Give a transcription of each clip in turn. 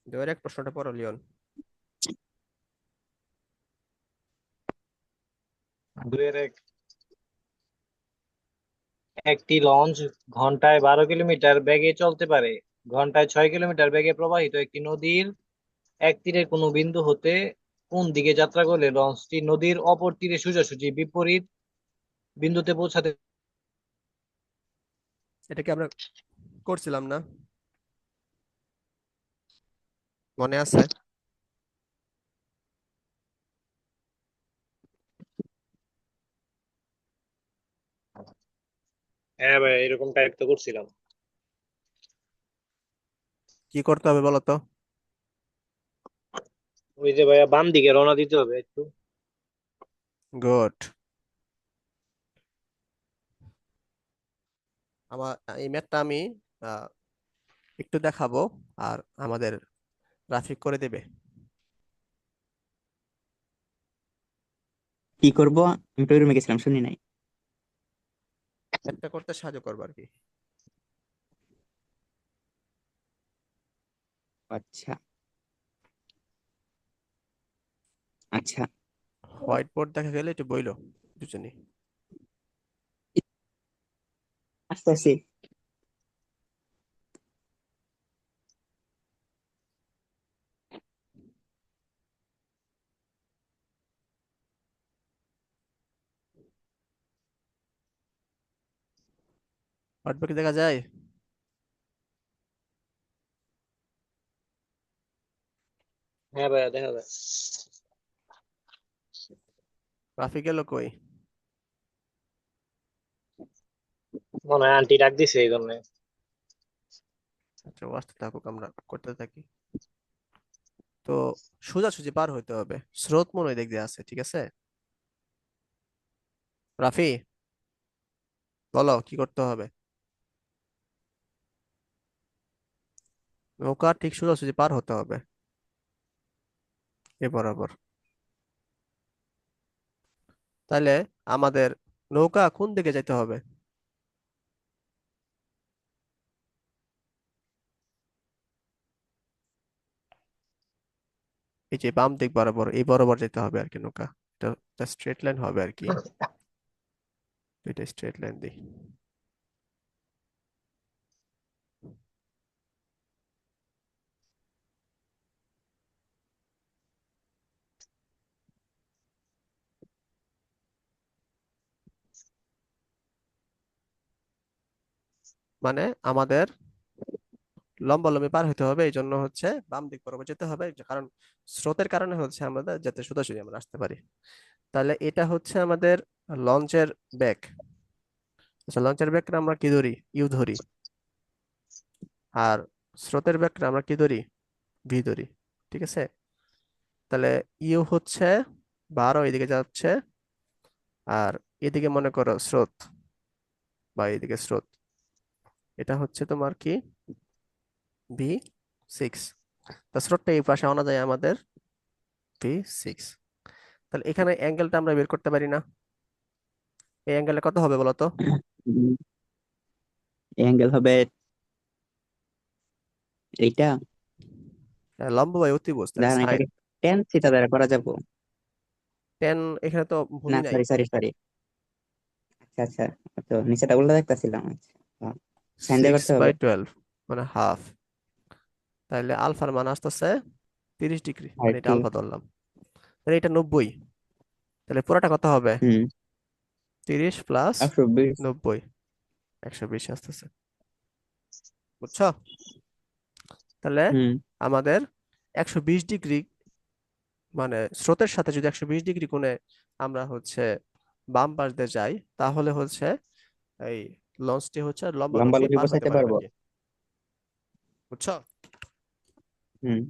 দুইয়ের এক প্রশ্নটা পড়ো লিওন। দুইয়ের এক। একটি লঞ্চ ঘন্টায় 12 কিলোমিটার বেগে চলতে পারে। ঘন্টায় 6 কিলোমিটার বেগে প্রবাহিত একটি নদীর এক তীরের কোনো বিন্দু হতে কোন দিকে যাত্রা করলে লঞ্চটি নদীর অপর তীরে সোজাসুজি বিপরীত বিন্দুতে পৌঁছাতে। এটা কি আমরা করছিলাম না? মনে আছে? হ্যাঁ ভাই, এরকম টাইপ তো করছিলাম। কি করতে হবে বলো তো? ওই যে ভাইয়া, বাম দিকে রওনা দিতে হবে একটু। গুড। আমার এই ম্যাথটা আমি আহ, একটু দেখাবো, আর আমাদের রাফিক করে দেবে। কি করব? আমি তো রুমে গেছিলাম, শুনি নাই। ম্যাথটা করতে সাহায্য করবো আর কি। আচ্ছা আচ্ছা। হোয়াইট বোর্ড দেখা গেলে একটু বইলো দুজনে। আস্তে আস্তে। হোয়াইট বোর্ড দেখা যায়? হ্যাঁ ভাইয়া, দেখা যায়। রাফিক এলো কই? মনে হয় আন্টি ডাক দিছে এই জন্য। আচ্ছা, ও আসতে থাকুক, আমরা করতে থাকি। তো সোজাসুজি পার হইতে হবে, স্রোত মনে হয় দিক দিয়ে আছে, ঠিক আছে? রাফি, বলো কি করতে হবে। নৌকা ঠিক সোজাসুজি পার হতে হবে, এ বরাবর। তাহলে আমাদের নৌকা কোন দিকে যেতে হবে? এই যে বাম দিক বরাবর, এই বরাবর যেতে হবে আর কি নৌকা। এটা স্ট্রেট লাইন হবে আর কি। এটা স্ট্রেট লাইন দিই। মানে আমাদের লম্বালম্বি পার হতে হবে, এই জন্য হচ্ছে বাম দিক বরাবর যেতে হবে, কারণ স্রোতের কারণে হচ্ছে আমাদের যাতে সোজাসুজি আমরা আসতে পারি। তাহলে এটা হচ্ছে আমাদের লঞ্চের ব্যাক। আচ্ছা, লঞ্চের ব্যাকটা আমরা কি ধরি? ইউ ধরি। আর স্রোতের ব্যাকটা আমরা কি ধরি? ভি ধরি। ঠিক আছে? তাহলে ইউ হচ্ছে 12, এদিকে যাচ্ছে। আর এদিকে মনে করো স্রোত, বা এদিকে স্রোত। এটা হচ্ছে তোমার কি? V6। তা স্রোতটা এই পাশে আনা যায় আমাদের V6। তাহলে এখানে অ্যাঙ্গেলটা আমরা বের করতে পারি না? এই অ্যাঙ্গেলটা কত হবে বলো তো? অ্যাঙ্গেল হবে এইটা। লম্ব বাই অতিভুজ, তাহলে দাঁড়ান, সাইন। এটাকে টেন থিটা দ্বারা করা যাবো? টেন এখানে তো না, ভূমি নাই। Sorry sorry sorry. আচ্ছা আচ্ছা। তো নিচেটা উল্টা দেখতেছিলাম। আচ্ছা, সাইন দিয়ে সিক্স করতে বাই হবে। টুয়েলভ মানে হাফ। তাহলে আলফার মান আসতেছে 30 ডিগ্রি, আর মানে এটা একটু। আলফা ধরলাম। তাহলে এটা 90। তাহলে পুরোটা কত হবে? হুম। 30 প্লাস 120। 90, 120 আসতেছে। বুঝছো? তাহলে হুম। আমাদের 120 ডিগ্রি, মানে স্রোতের সাথে যদি 120 ডিগ্রি কোণে আমরা হচ্ছে বাম পাশ দিয়ে যাই, তাহলে হচ্ছে এই লঞ্চটি হচ্ছে লম্বা লম্বালম্বি লম্বি পার হতে বসাইতে পারবে পারবো। আর কি। বুঝছো? হুম।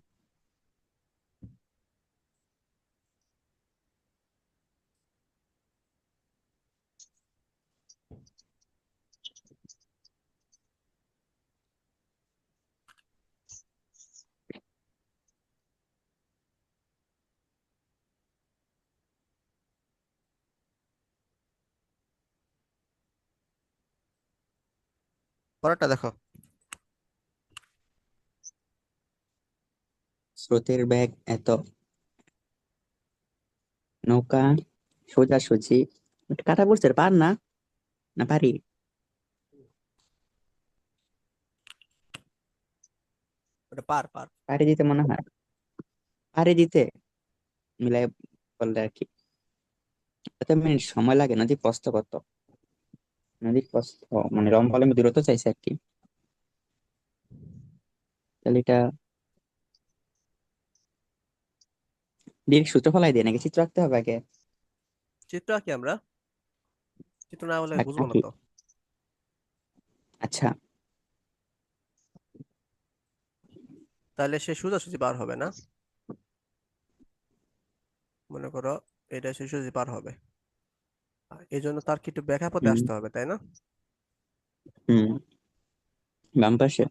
পরেরটা দেখো। স্রোতের বেগ এত, নৌকা সোজাসুজি, কাটা পড়ছে, পার না, না পারি, ওটা পার পার। পারি দিতে মনে হয়, পারি দিতে মিলাই বললে আর কি। এত মিনিট সময় লাগে, নদীর প্রস্থ কত? নদীর প্রস্থ মানে লম্বা লম্বি দূরত্ব চাইছে আর কি। তাহলে এটা ডিরেক্ট সূত্র ফলাই দিয়ে নাকি চিত্র আঁকতে হবে আগে? চিত্র আঁকি আমরা, চিত্র না হলে বুঝবো না আঁকি। তো। আচ্ছা। তাহলে সে সোজাসুজি পার হবে না, মনে করো এটা সে সোজাসুজি পার হবে, এই জন্য তার কি একটু ব্যাখ্যা পথে হুম। আসতে হবে, তাই না? হুম। বাম পাশে।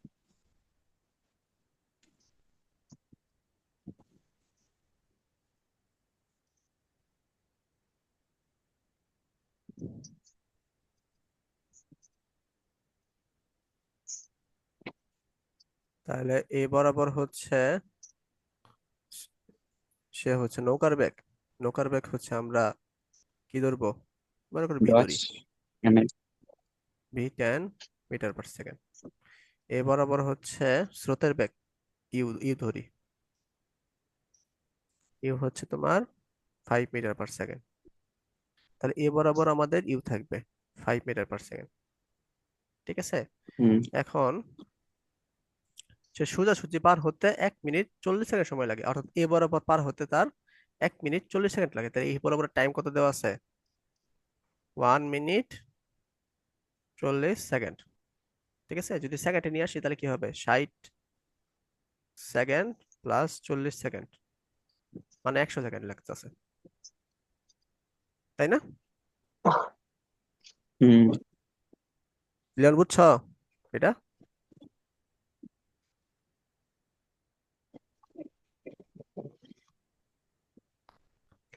তাহলে এই বরাবর হচ্ছে সে হচ্ছে নৌকার বেগ। নৌকার বেগ হচ্ছে আমরা কি ধরবো, মনে করো ভি 10 ধরি, ML. v 10 metre per second. এ বরাবর হচ্ছে স্রোতের বেগ, ইউ ইউ ধরি, ইউ হচ্ছে তোমার 5 মিটার পার সেকেন্ড। তাহলে এ বরাবর আমাদের ইউ থাকবে 5 মিটার পার সেকেন্ড, ঠিক আছে? হুম। এখন সে সোজাসুজি পার হতে 1 মিনিট 40 সেকেন্ড সময় লাগে, অর্থাৎ এ বরাবর পার হতে তার 1 মিনিট 40 সেকেন্ড লাগে। তাহলে এই বরাবর টাইম কত দেওয়া আছে? 1 মিনিট 40 সেকেন্ড, ঠিক আছে? যদি সেকেন্ডে নিয়ে আসি তাহলে কি হবে, 60 সেকেন্ড প্লাস 40 সেকেন্ড, মানে 100 সেকেন্ড লাগতেছে, তাই না? হুম। ক্লিয়ার, বুঝছো এটা?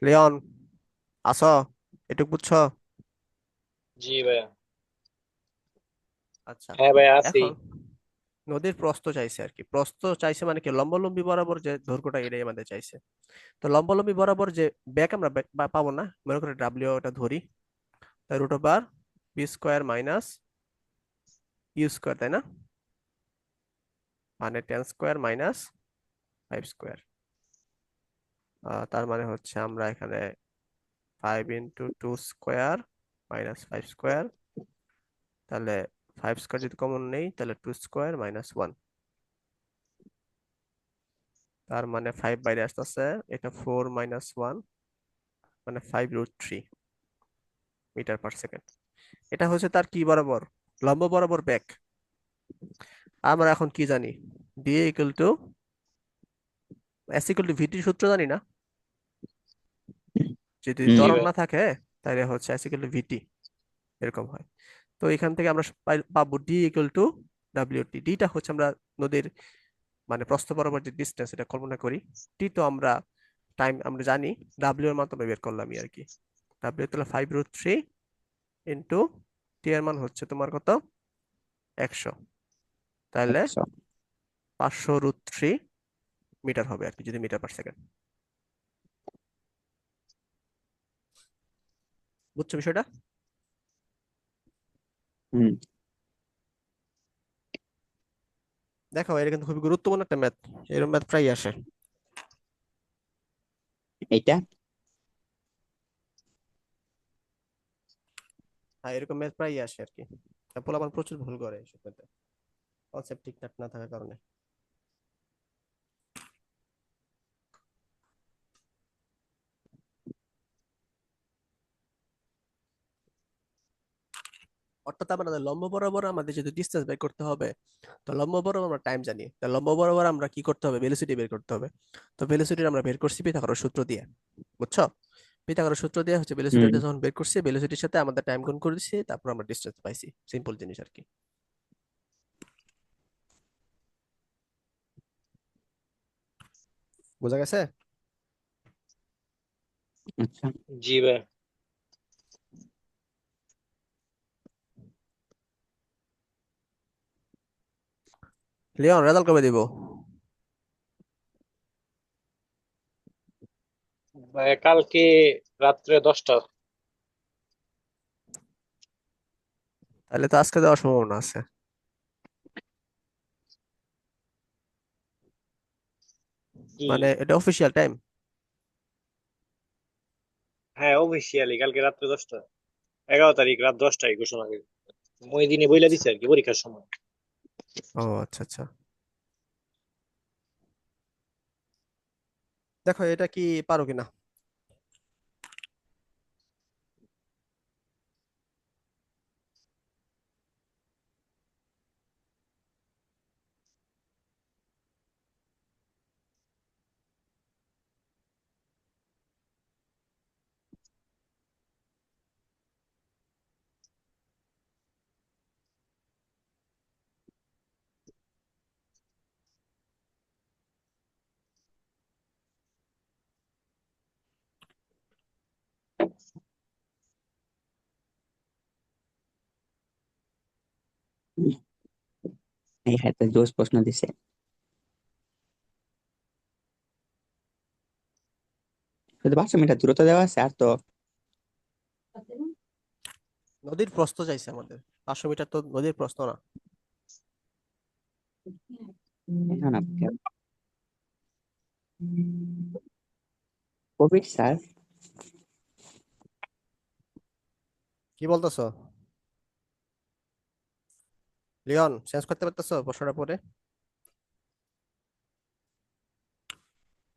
লিওন, আসো, এটুকু বুঝছো? জি ভাইয়া। আচ্ছা, হ্যাঁ ভাইয়া আছি। এখন নদীর প্রস্থ চাইছে আর কি। প্রস্থ চাইছে মানে কি, লম্বালম্বি বরাবর যে দৈর্ঘ্যটা এটাই আমাদের চাইছে। তো লম্বালম্বি বরাবর যে ব্যাক আমরা পাবো না, মনে করে ডাব্লিউ ওটা ধরি, তাই √, বি² মাইনাস ইউ², তাই না? মানে 10² মাইনাস 5²। তার মানে হচ্ছে আমরা এখানে 5 × 2² মাইনাস 5², তাহলে 5² যদি কমন নেই তাহলে 2² মাইনাস 1, তার মানে 5 বাইরে আসতেছে, এটা 4 - 1, মানে 5√3 মিটার পার সেকেন্ড। এটা হচ্ছে তার কি বরাবর, লম্ব বরাবর ব্যাক। আমরা এখন কি জানি, D equal to S equal to VT সূত্র জানি না? যদি হুম। জি ত্বরণ ভাই। না থাকে তাহলে হচ্ছে এস ইকুয়াল টু ভিটি, এরকম হয়। তো এখান থেকে আমরা পাবো D equal to W T. ডিটা হচ্ছে আমরা নদীর মানে প্রস্থ বরাবর যে ডিস্টেন্স এটা কল্পনা করি, টি তো আমরা টাইম আমরা জানি, ডাব্লিউ এর মাধ্যমে বের করলামই আর কি। ডাব্লিউ তাহলে 5√3 ইন্টু টি এর মান হচ্ছে তোমার কত, 100, তাহলে 100। 500√3 মিটার হবে আর কি, যদি মিটার পার সেকেন্ড। বুঝছো বিষয়টা? হুম। দেখো এটা কিন্তু খুবই গুরুত্বপূর্ণ একটা ম্যাথ, এরকম ম্যাথ প্রায় আসে। এইটা। হ্যাঁ, এরকম ম্যাথ প্রায় আসে আর কি। পোলাপান প্রচুর ভুল করে এসব ম্যাথে, কনসেপ্ট ঠিকঠাক না থাকার কারণে। অর্থাৎ আমাদের লম্ব বরাবর আমাদের যদি ডিসটেন্স বের করতে হবে, তো লম্ব বরাবর আমরা টাইম জানি, তা লম্ব বরাবর আমরা কি করতে হবে, ভেলোসিটি বের করতে হবে। তো ভেলোসিটি আমরা বের করছি পিথাগোরাস সূত্র দিয়ে, বুঝছো? পিথাগোরাস সূত্র দিয়ে হচ্ছে হুম। ভেলোসিটিটা যখন বের করছি, ভেলোসিটির সাথে আমাদের টাইম গুণ করেছি, তারপর আমরা ডিসটেন্স পাইছি। সিম্পল জিনিস আর কি। বোঝা গেছে? আচ্ছা। জি ভাই। লিওন, রেজাল্ট কবে দিব? কালকে রাত্রে 10টা। তাহলে তো আজকে দেওয়ার সম্ভাবনা আছে। কি? মানে এটা অফিসিয়াল টাইম। হ্যাঁ, অফিসিয়ালি কালকে রাত্রে 10টা, 11 তারিখ রাত 10টায় ঘোষণা করে ওই দিনে বইলা আচ্ছা। দিছে আর কি, পরীক্ষার সময়। ও আচ্ছা আচ্ছা। দেখো এটা কি পারো কিনা। এই হাতে জোস প্রশ্ন দিছে। শুধু 500 মিটার দূরত্ব দেওয়া আছে আর তো নদীর প্রস্থ চাইছে আমাদের। 500 মিটার তো নদীর প্রস্থ না। না না কোভিড স্যার। কি বলতেছো? লিওন চেঞ্জ করতে পারতেছো প্রশ্নটা পরে?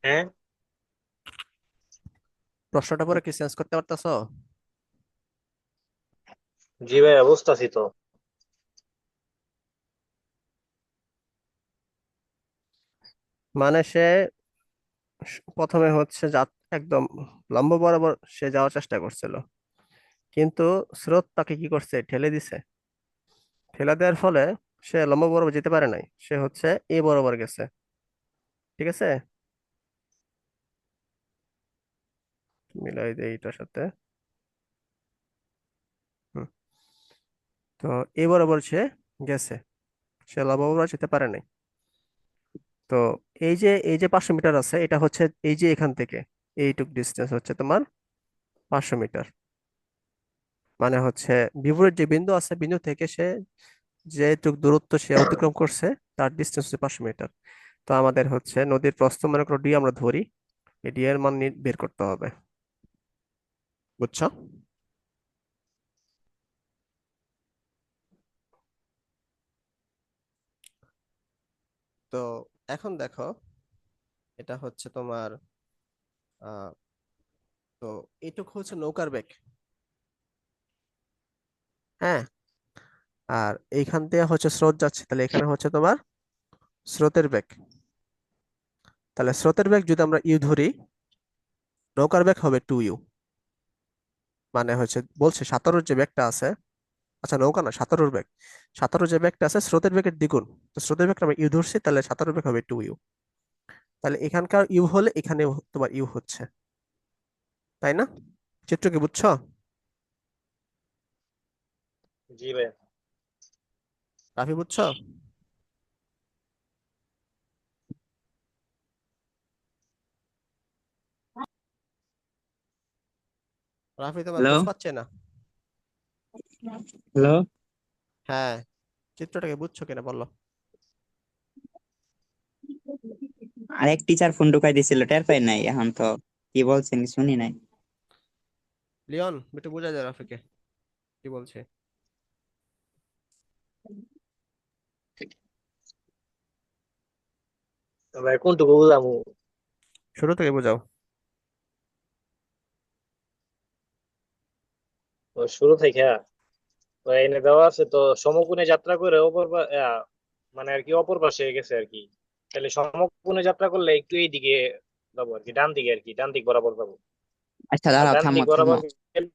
হ্যাঁ, প্রশ্নটা পরে কি চেঞ্জ করতে পারতেছো? জি ভাইয়া, বুঝতাছি তো। মানে সে প্রথমে হচ্ছে একদম লম্বা বরাবর সে যাওয়ার চেষ্টা করছিল, কিন্তু স্রোত তাকে কি করছে, ঠেলে দিছে। ঠেলে দেওয়ার ফলে সে লম্বা বরাবর যেতে পারে নাই, সে হচ্ছে এ বরাবর গেছে। ঠিক আছে, মিলাই দেই এটার সাথে। হুম, তো এ বরাবর সে গেছে, সে লম্বা বরাবর যেতে পারে নাই। তো এই যে 500 মিটার আছে, এটা হচ্ছে এই যে এখান থেকে এইটুক ডিস্টেন্স হচ্ছে তোমার 500 মিটার। মানে হচ্ছে বিপরীত যে বিন্দু আছে, বিন্দু থেকে সে যেটুক দূরত্ব সে অতিক্রম করছে তার ডিস্টেন্স হচ্ছে 500 মিটার। তো আমাদের হচ্ছে নদীর প্রস্থ মনে করো ডি আমরা ধরি, এই ডি এর মান বের করতে হবে। বুঝছো? তো এখন দেখো, এটা হচ্ছে তোমার আহ তো এইটুকু হচ্ছে নৌকার বেগ। হ্যাঁ, আর এইখান দিয়ে হচ্ছে স্রোত যাচ্ছে, তাহলে এখানে হচ্ছে তোমার স্রোতের বেগ। তাহলে স্রোতের বেগ যদি আমরা ইউ ধরি, নৌকার বেগ হবে 2u। মানে হচ্ছে বলছে সাঁতারুর যে বেগটা আছে, আচ্ছা নৌকা না, সাঁতারুর বেগ। সাঁতারুর যে বেগটা আছে স্রোতের বেগের দ্বিগুণ। তো স্রোতের বেগটা আমরা ইউ ধরছি, তাহলে সাঁতারুর বেগ হবে 2u। তাহলে এখানকার ইউ হলে এখানে তোমার ইউ হচ্ছে, তাই না? চিত্র কি বুঝছো? জি ভাইয়া। রাফি বুঝছো? রাফি তোমার হ্যালো বুঝ পাচ্ছে না। হ্যালো। হ্যাঁ, চিত্রটাকে বুঝছো কিনা বলো। আরেক টিচার ফোন ঢুকাই দিছিল, টের পাই নাই এখন তো। কি বলছেন শুনি নাই। লিওন একটু বোঝা যায় রাফিকে কি বলছে। তো ভাই কোনটুকু বুঝলাম? শুরু থেকে বোঝাও। তো শুরু থেকে, তো এনে দেওয়া আছে তো সমকোণে যাত্রা করে মানে আর কি অপর পাশে গেছে আর কি। তাহলে সমকোণে যাত্রা করলে একটু এইদিকে যাবো আর কি, ডান দিকে আর কি, ডান দিক বরাবর যাবো। আচ্ছা আর দাঁড়াও, ডান থামো দিক বরাবর থামো। গেলে,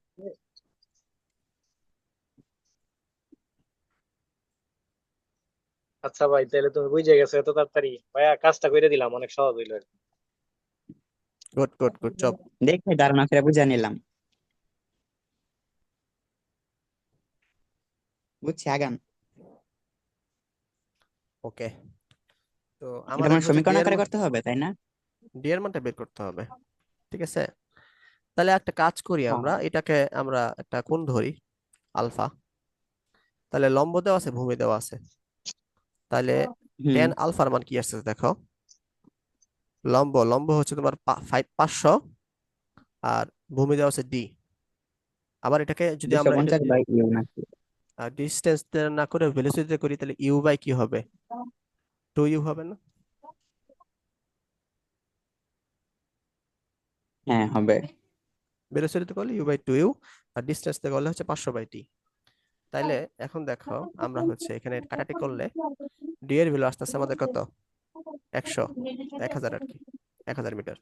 আচ্ছা ভাই তাহলে তুমি বুঝে গেছো এত তাড়াতাড়ি, ভাইয়া কাজটা করে দিলাম, অনেক সহজ হইলো আর কি। Good good good job. দেখে ধারণা করে বুঝে নিলাম। বুঝছি, আগান। ওকে, তো এটা আমাদের মানে হচ্ছে সমীকরণ আকারে করতে হবে, তাই না? ডি এর মানটা বের করতে হবে। ঠিক আছে, তাহলে একটা কাজ করি, হ্যাঁ। আমরা একটা কোণ ধরি আলফা। তাহলে লম্ব দেওয়া আছে, ভূমি দেওয়া আছে। তাহলে হুম। টেন আলফার মান কি আসছে দেখো। লম্ব হচ্ছে তোমার 500, আর ভূমি দেওয়া আছে ডি। আবার এটাকে যদি দুশো আমরা এটা পঞ্চাশ বাই ইউ নাকি? ডিস্টেন্স না করে ভেলোসিটি করি, তাহলে ইউ বাই কি হবে, 2u হবে না? হ্যাঁ, হবে। ভেলোসিটি করলে u/2u, আর ডিস্টেন্স থেকে করলে হচ্ছে 500/t। তাইলে এখন দেখো, আমরা হচ্ছে এখানে কাটাটি করলে ডি এর ভ্যালু আসতেছে আমাদের কত, 100, 1000 আর কি, 1000 মিটার।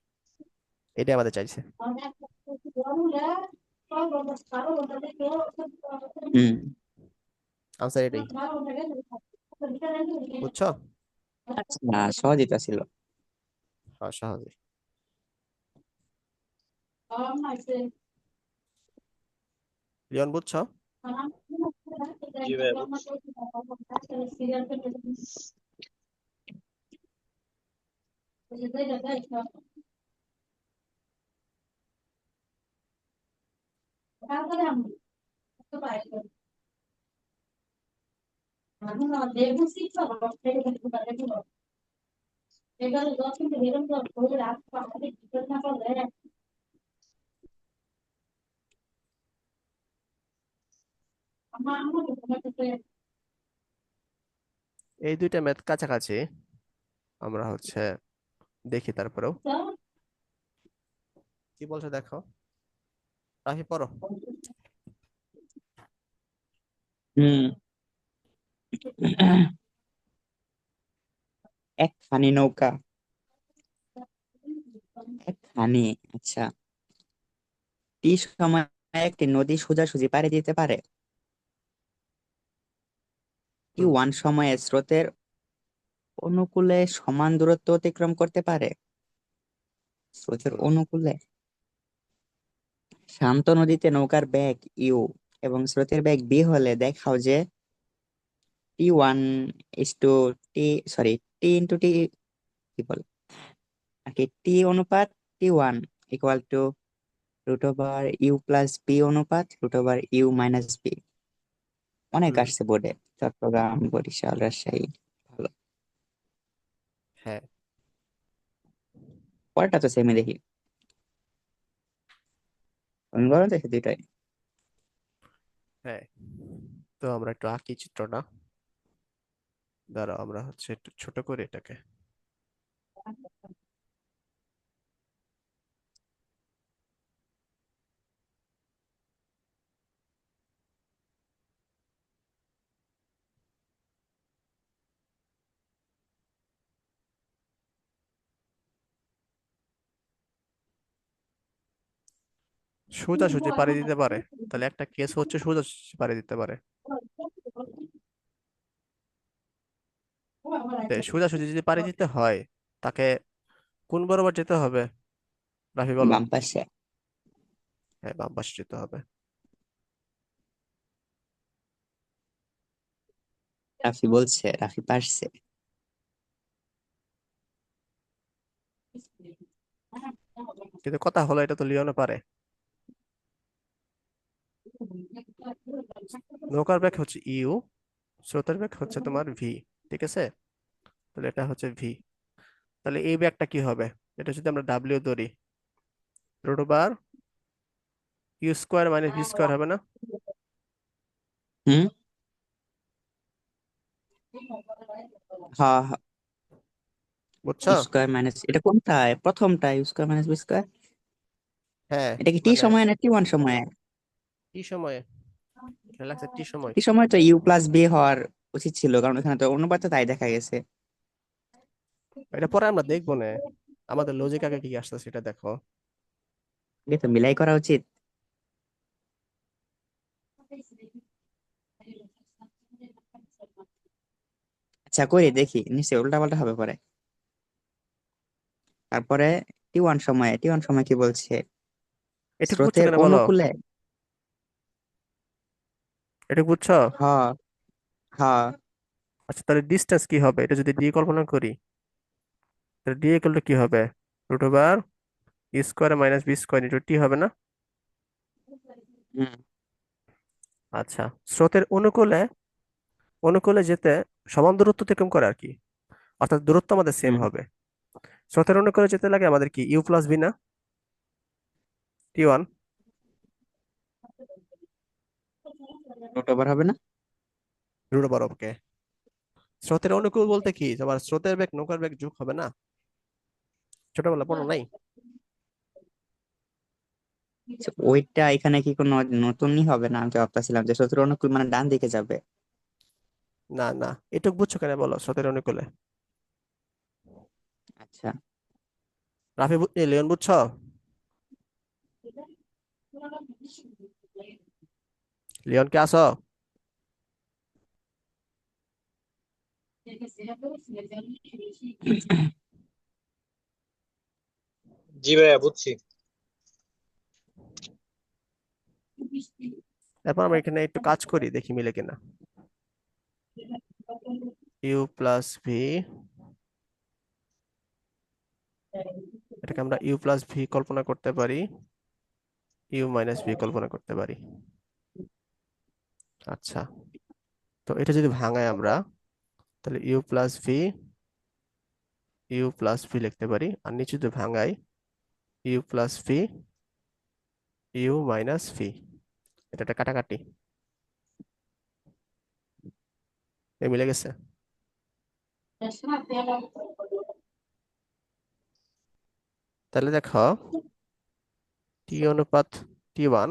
এটাই আমাদের চাইছে। হুম। আনসার এটাই, বুঝছো? না, সহজই ছিল। হ্যাঁ, সহজে। লিওন, বুঝছো? জি ভাইয়া বুঝছি। এই দুইটা ম্যাথ কাছাকাছি, আমরা হচ্ছে দেখি তারপরেও কি বলছে দেখো। রাফি, পড়ো। হুম। এক ফানি নৌকা, এক ফানি, আচ্ছা, টি সময় একটি নদী সোজাসুজি পাড়ি দিতে পারে। টি হুম। ওয়ান সময়ে স্রোতের অনুকূলে সমান দূরত্ব অতিক্রম করতে পারে। স্রোতের হুম। অনুকূলে শান্ত নদীতে নৌকার বেগ ইউ এবং স্রোতের বেগ বি হলে দেখাও যে T one is to T, sorry, T into T, কি বলে আর কি, টি অনুপাত T one equal to root over U plus B অনুপাত root over you minus B. অনেক হুম। আসছে বোর্ডে, চট্টগ্রাম, বরিশাল, রাজশাহী। ভালো। হ্যাঁ। পরেরটা তো সেমই দেখি, আমি বলো দেখি দুইটাই। হ্যাঁ, তো আমরা একটু আঁকি চিত্রটা। দাঁড়াও, আমরা হচ্ছে একটু ছোট করে এটাকে। সোজাসুজি পাড়ি দিতে পারে, তাহলে একটা কেস হচ্ছে সোজাসুজি পাড়ি দিতে পারে। সোজাসুজি যদি পাড়ি দিতে হয়, তাকে কোন বরাবর যেতে হবে, রাফি বলো। বাম পাশে। হ্যাঁ, বাম পাশে যেতে হবে। রাফি বলছে, রাফি পারছে। কিন্তু কথা হলো, এটা তো লিওনে পারে। নৌকার বেগ হচ্ছে ইউ, স্রোতের বেগ হচ্ছে তোমার ভি, ঠিক আছে? তাহলে এটা হচ্ছে ভি। তাহলে এই বেগটা কি হবে, এটা যদি আমরা ডাব্লিউ ধরি, root over you square minus v square হবে না? হুম। হ্যাঁ, বুঝছো? স্কোয়ার মাইনাস, এটা কোনটায়, প্রথমটা u square minus B square? হ্যাঁ, এটা কি টি মানে সময় না টি ওয়ান সময়ে? টি সময়ে, এখানে লাগছে টি সময়। টি সময় তো ইউ প্লাস বি হওয়ার উচিত ছিল, কারণ এখানে তো অনুপাতে তাই দেখা গেছে। এটা পরে আমরা দেখবো না, আমাদের লজিক আগে কি আসছে সেটা দেখো। এটা তো মিলাই করা উচিত। আচ্ছা, করি দেখি, নিশ্চয়ই উল্টা পাল্টা হবে পরে। তারপরে টি ওয়ান সময় কি বলছে? এটুকু বুঝছো স্রোতের কেন বলো, অনুকূলে। এটুকু বুঝছো? হ্যাঁ, হ্যাঁ। আচ্ছা, তাহলে ডিস্টেন্স কি হবে, এটা যদি ডি কল্পনা করি, তাহলে ডি ইকুয়াল টু কি হবে, root over E square minus B square into T হবে না? হুম। আচ্ছা, স্রোতের অনুকূলে অনুকূলে যেতে সমান দূরত্ব অতিক্রম করে আর কি, অর্থাৎ দূরত্ব আমাদের সেম হুম। হবে। স্রোতের অনুকূলে যেতে লাগে আমাদের কি ইউ প্লাস বি না, T1। রুট ওভার হবে না? রুট ওভার, ওকে। স্রোতের অনুকূল বলতে কি, তোমার স্রোতের বেগ নৌকার বেগ যোগ হবে না, ছোটবেলা পড়ো নাই? আচ্ছা, ওইটা এখানে কি কোনো নতুনই হবে না? আমি তো ভাবতেছিলাম যে শত্রু অনুকূল মানে ডান দিকে যাবে। না না, এটুক বুঝছো কেন বলো, স্রোতের অনুকূলে। আচ্ছা। লিওন বুঝছো? লিওন কে আসো? জি ভাইয়া, বুঝছি। এরপর আমরা এখানে একটু কাজ করি, দেখি মিলে কিনা। ইউ প্লাস ভি, এটাকে আমরা ইউ প্লাস ভি কল্পনা করতে পারি, ইউ মাইনাস ভি কল্পনা করতে পারি। আচ্ছা, তো এটা যদি ভাঙাই আমরা, তাহলে U plus V, U plus V লিখতে পারি, আর নিচে যদি ভাঙাই U plus V, you minus V, এটা একটা কাটাকাটি, এ মিলে গেছে। তাহলে দেখো, টি অনুপাত T1,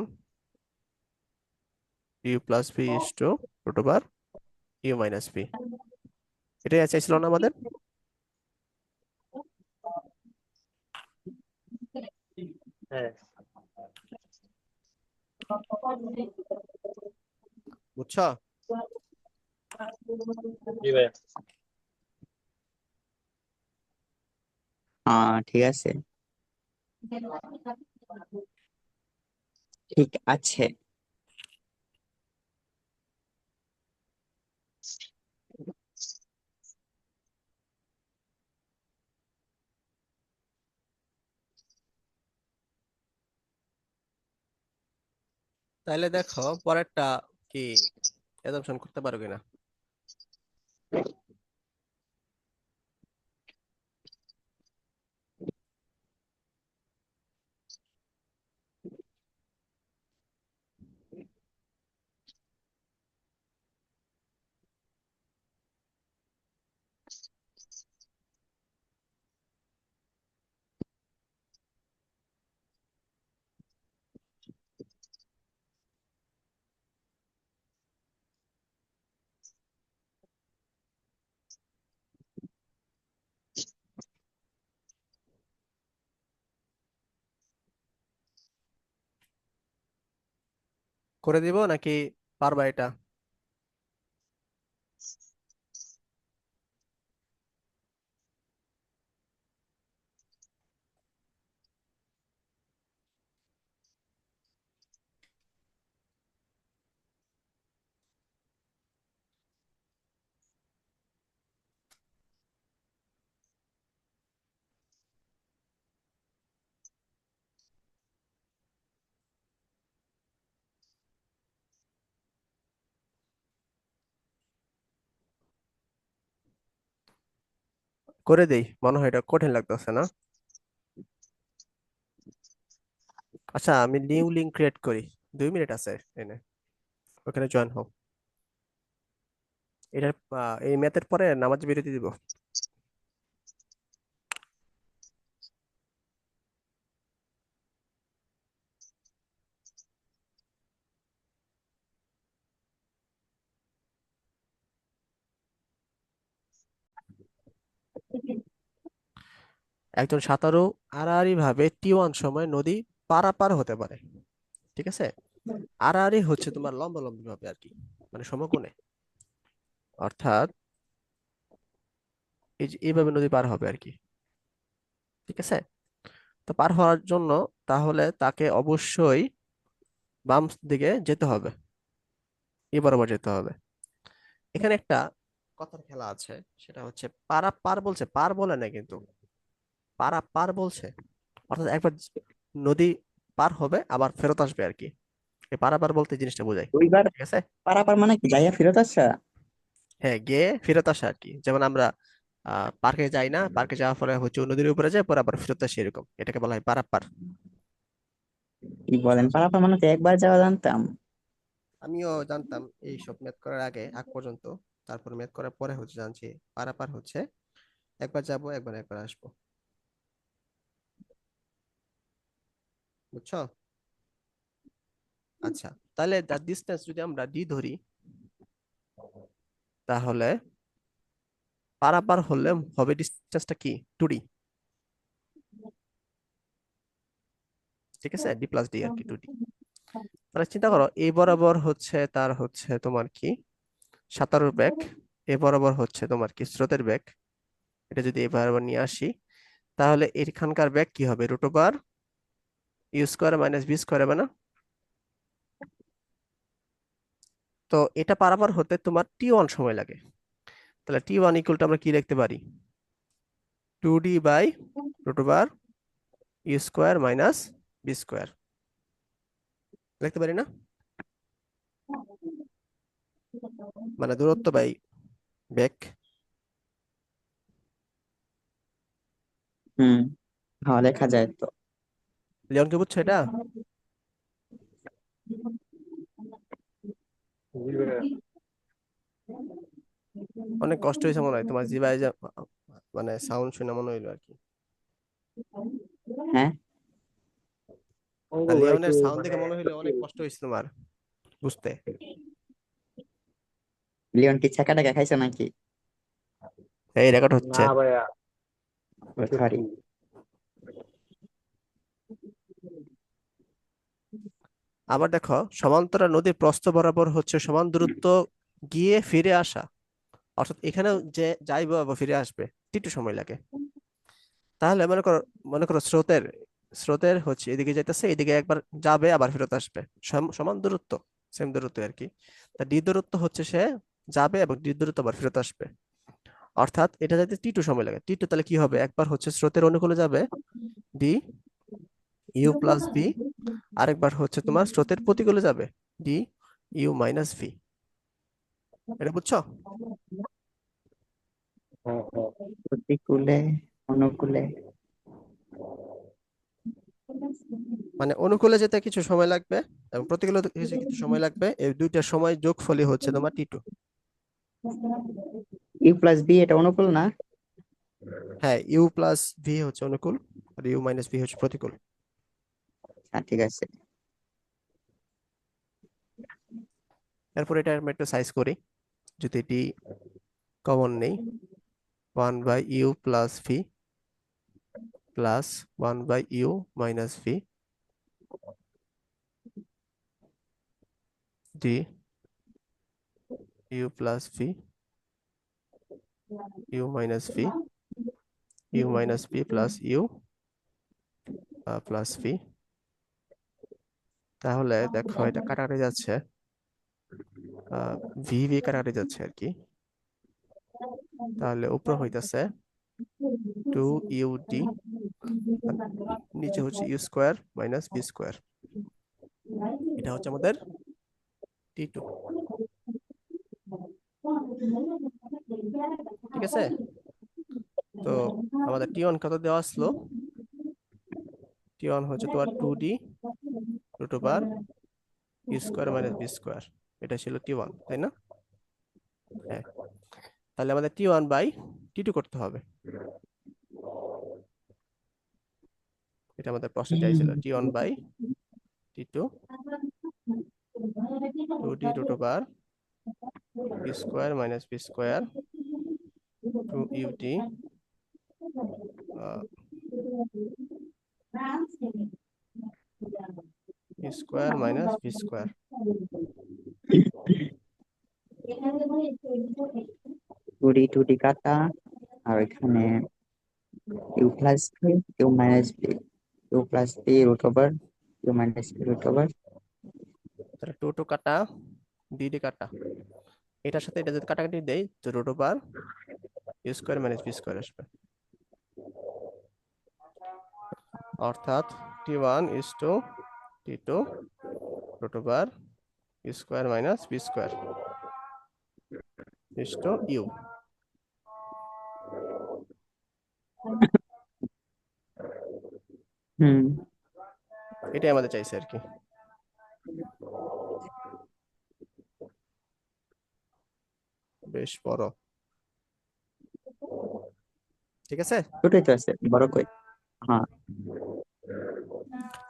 u plus v is to root over you minus v, এটাই চাইছিল না আমাদের। হ্যাঁ। বুঝছো? জি ভাইয়া। ঠিক আছে। ঠিক আছে। তাহলে দেখো পরেরটা কি অ্যাজাম্পশন করতে পারো কিনা। করে দিব নাকি পারবা এটা? করে দেই, মনে হয় এটা কঠিন লাগতেছে না। আচ্ছা, আমি নিউ লিঙ্ক ক্রিয়েট করি, 2 মিনিট আছে এনে, ওখানে জয়েন হও। এটা এই ম্যাথের পরে নামাজ বিরতি দিব। একজন সাঁতারু আড়াআড়ি ভাবে T1 সময় নদী পারাপার হতে পারে, ঠিক আছে? আড়াআড়ি হচ্ছে তোমার লম্বালম্বি ভাবে আর কি, মানে সমকোণে, অর্থাৎ এই যে এইভাবে নদী পার হবে আর কি, ঠিক আছে? তো পার হওয়ার জন্য তাহলে তাকে অবশ্যই বাম দিকে যেতে হবে, এই বরাবর যেতে হবে। এখানে একটা কথার খেলা আছে, সেটা হচ্ছে পারা পার বলছে, পার বলে না কিন্তু, পারা পার বলছে, অর্থাৎ একবার নদী পার হবে আবার ফেরত আসবে আর কি। এই পারাপার বলতে এই জিনিসটা বোঝায়। দুইবার ঠিক আছে। পারাপার মানে কি, যাইয়া ফেরত আসা? হ্যাঁ, গিয়ে ফেরত আসা আর কি। যেমন আমরা পার্কে যাই না, পার্কে যাওয়ার পরে হচ্ছে নদীর উপরে যাই, পরে আবার ফেরত আসি, এরকম এটাকে বলা হয় পারাপার। কি বলেন, পারাপার মানে তো একবার যাওয়া জানতাম। আমিও জানতাম এই সব ম্যাথ করার আগ পর্যন্ত। তারপর ম্যাথ করার পরে হচ্ছে জানছি পারাপার হচ্ছে একবার যাব একবার একবার আসবো। বুঝছো? আচ্ছা, তাহলে দ্য ডিসটেন্স যদি আমরা ডি ধরি, তাহলে পারাপার হলে হবে ডিসটেন্সটা কি, 2D। ঠিক আছে, ডি প্লাস ডি আর কি, 2D। তাহলে চিন্তা করো, এই বরাবর হচ্ছে তার হচ্ছে তোমার কি সাঁতারুর বেগ, এ বরাবর হচ্ছে তোমার কি স্রোতের বেগ। এটা যদি এই বরাবর নিয়ে আসি, তাহলে এখানকার বেগ কি হবে, root over you square minus B square হবে না? তো এটা পারাপার হতে তোমার T1 সময় লাগে। তাহলে T1 ইকুয়াল টু আমরা কি লিখতে পারি, 2D by root over you square minus B square লিখতে পারি না? মানে দূরত্ব বাই বেগ। হুম, হ্যাঁ লেখা যায় তো। লিওন কি বুঝছো এটা? জি ভাইয়া। অনেক কষ্ট হয়েছে মনে হয় তোমার জিবায় যে মানে সাউন্ড শুনে মনে হইলো আর কি। হ্যাঁ, অঙ্কুর ভাই একটু লিওনের সাউন্ড মানে দেখে মনে হইলো অনেক কষ্ট হয়েছে তোমার বুঝতে। লিওন কি ছাকা টাকা খাইছো নাকি? এই রেকর্ড না হচ্ছে। ভাইয়া, সরি। করছি। আবার দেখো, সমান্তরাল নদীর প্রস্থ বরাবর হচ্ছে সমান দূরত্ব গিয়ে ফিরে আসা, অর্থাৎ এখানে যে যাইবো আবার ফিরে আসবে, একটু সময় লাগে। তাহলে মনে করো স্রোতের স্রোতের হচ্ছে এদিকে যাইতেছে, এদিকে একবার যাবে আবার ফেরত আসবে, সমান দূরত্ব, সেম দূরত্ব আর কি। তা ডি দূরত্ব হচ্ছে সে যাবে এবং ডি দূরত্ব আবার ফেরত আসবে, অর্থাৎ এটা যাইতে T2 সময় লাগে। T2 তাহলে কি হবে, একবার হচ্ছে স্রোতের অনুকূলে যাবে ডি ইউ প্লাস ভি, আরেকবার হচ্ছে তোমার স্রোতের প্রতিকূলে যাবে ডি ইউ মাইনাস ভি। এটা বুঝছো? হ্যাঁ হ্যাঁ। প্রতিকূলে, অনুকূলে। মানে অনুকূলে যেতে কিছু সময় লাগবে এবং প্রতিকূলে যেতে কিছু সময় লাগবে, এই দুইটার সময় যোগফলই হচ্ছে তোমার T2। ইউ প্লাস বি এটা অনুকূল না? হ্যাঁ, ইউ প্লাস ভি হচ্ছে অনুকূল, আর ইউ মাইনাস ভি হচ্ছে প্রতিকূল। হ্যাঁ ঠিক আছে। এরপর এটা আমরা একটু সাইজ করি, যদি ডি কমন নেই, 1/u plus v plus 1/u minus v d u plus V U minus v you minus v plus u plus v. তাহলে দেখো এটা কাটাকাটি যাচ্ছে, ভি ভি কাটাকাটি যাচ্ছে আর কি। তাহলে উপরে হইতাছে 2ud, আর নিচে হচ্ছে u square minus B square. এটা হচ্ছে আমাদের T2। ঠিক আছে, তো আমাদের T1 কত দেওয়া আসলো, T1 হচ্ছে তোমার 2D root over you square minus B square, এটা ছিল T1, তাই না? হ্যাঁ, তাহলে আমাদের T1/T2 করতে হবে। এটা আমাদের প্রশ্নে চাইছিল, T1/T2 2D root over you square minus B square 2ud U square minus B square. Two D two D কাটা, আর এখানে U plus B, U minus B, U plus B root over you minus B root over. তাহলে 2 2 কাটা, DD কাটা, এটার সাথে এটা যদি কাটাকাটি দেই তো root over you square minus B square আসবে, অর্থাৎ T1 is to T2 root over square minus B square is to U. হুম। এটাই আমাদের চাইছে আর কি। বেশ বড়, ঠিক আছে। ছোটই তো আছে, বড় কই? হ্যাঁ।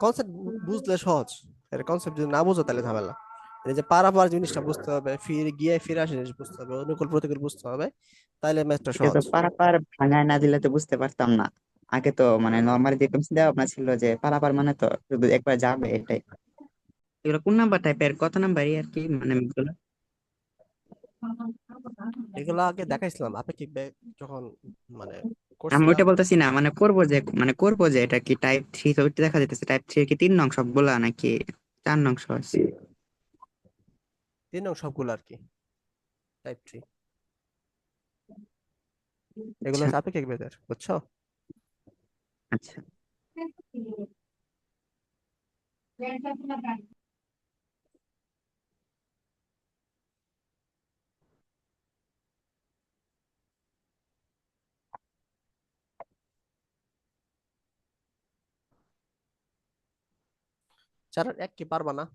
কনসেপ্ট বুঝলে সহজ, এর কনসেপ্ট যদি না বুঝো তাহলে ঝামেলা। এই যে পারাপার জিনিসটা বুঝতে হবে, ফিরে গিয়ে ফিরে আসা জিনিস বুঝতে হবে, অনুকূল প্রতিকূল বুঝতে হবে, তাহলে ম্যাথটা এটা তো সহজ। পারাপার ভাঙায় না দিলে তো বুঝতে পারতাম না। আগে তো মানে নর্মালি যেরকম চিন্তা ভাবনা ছিল যে পারাপার মানে তো শুধু একবার যাবে এটাই। এগুলো কোন নাম্বার টাইপের, কত নাম্বারই আর কি মানে এগুলো? এগুলো আগে দেখাইছিলাম আপেক্ষিক বেগ যখন মানে আমি করছিলাম। ওইটা বলতেছি না, মানে করবো যে এটা কি টাইপ থ্রি তো দেখা যেতেছে, টাইপ থ্রি কি 3 নং সবগুলা নাকি 4 নং আছে? 3 নং সবগুলো আর কি, টাইপ 3। এগুলো আচ্ছা। হচ্ছে আপেক্ষিক বেগের, বুঝছো? আচ্ছা। চারের এক কি পারবা না?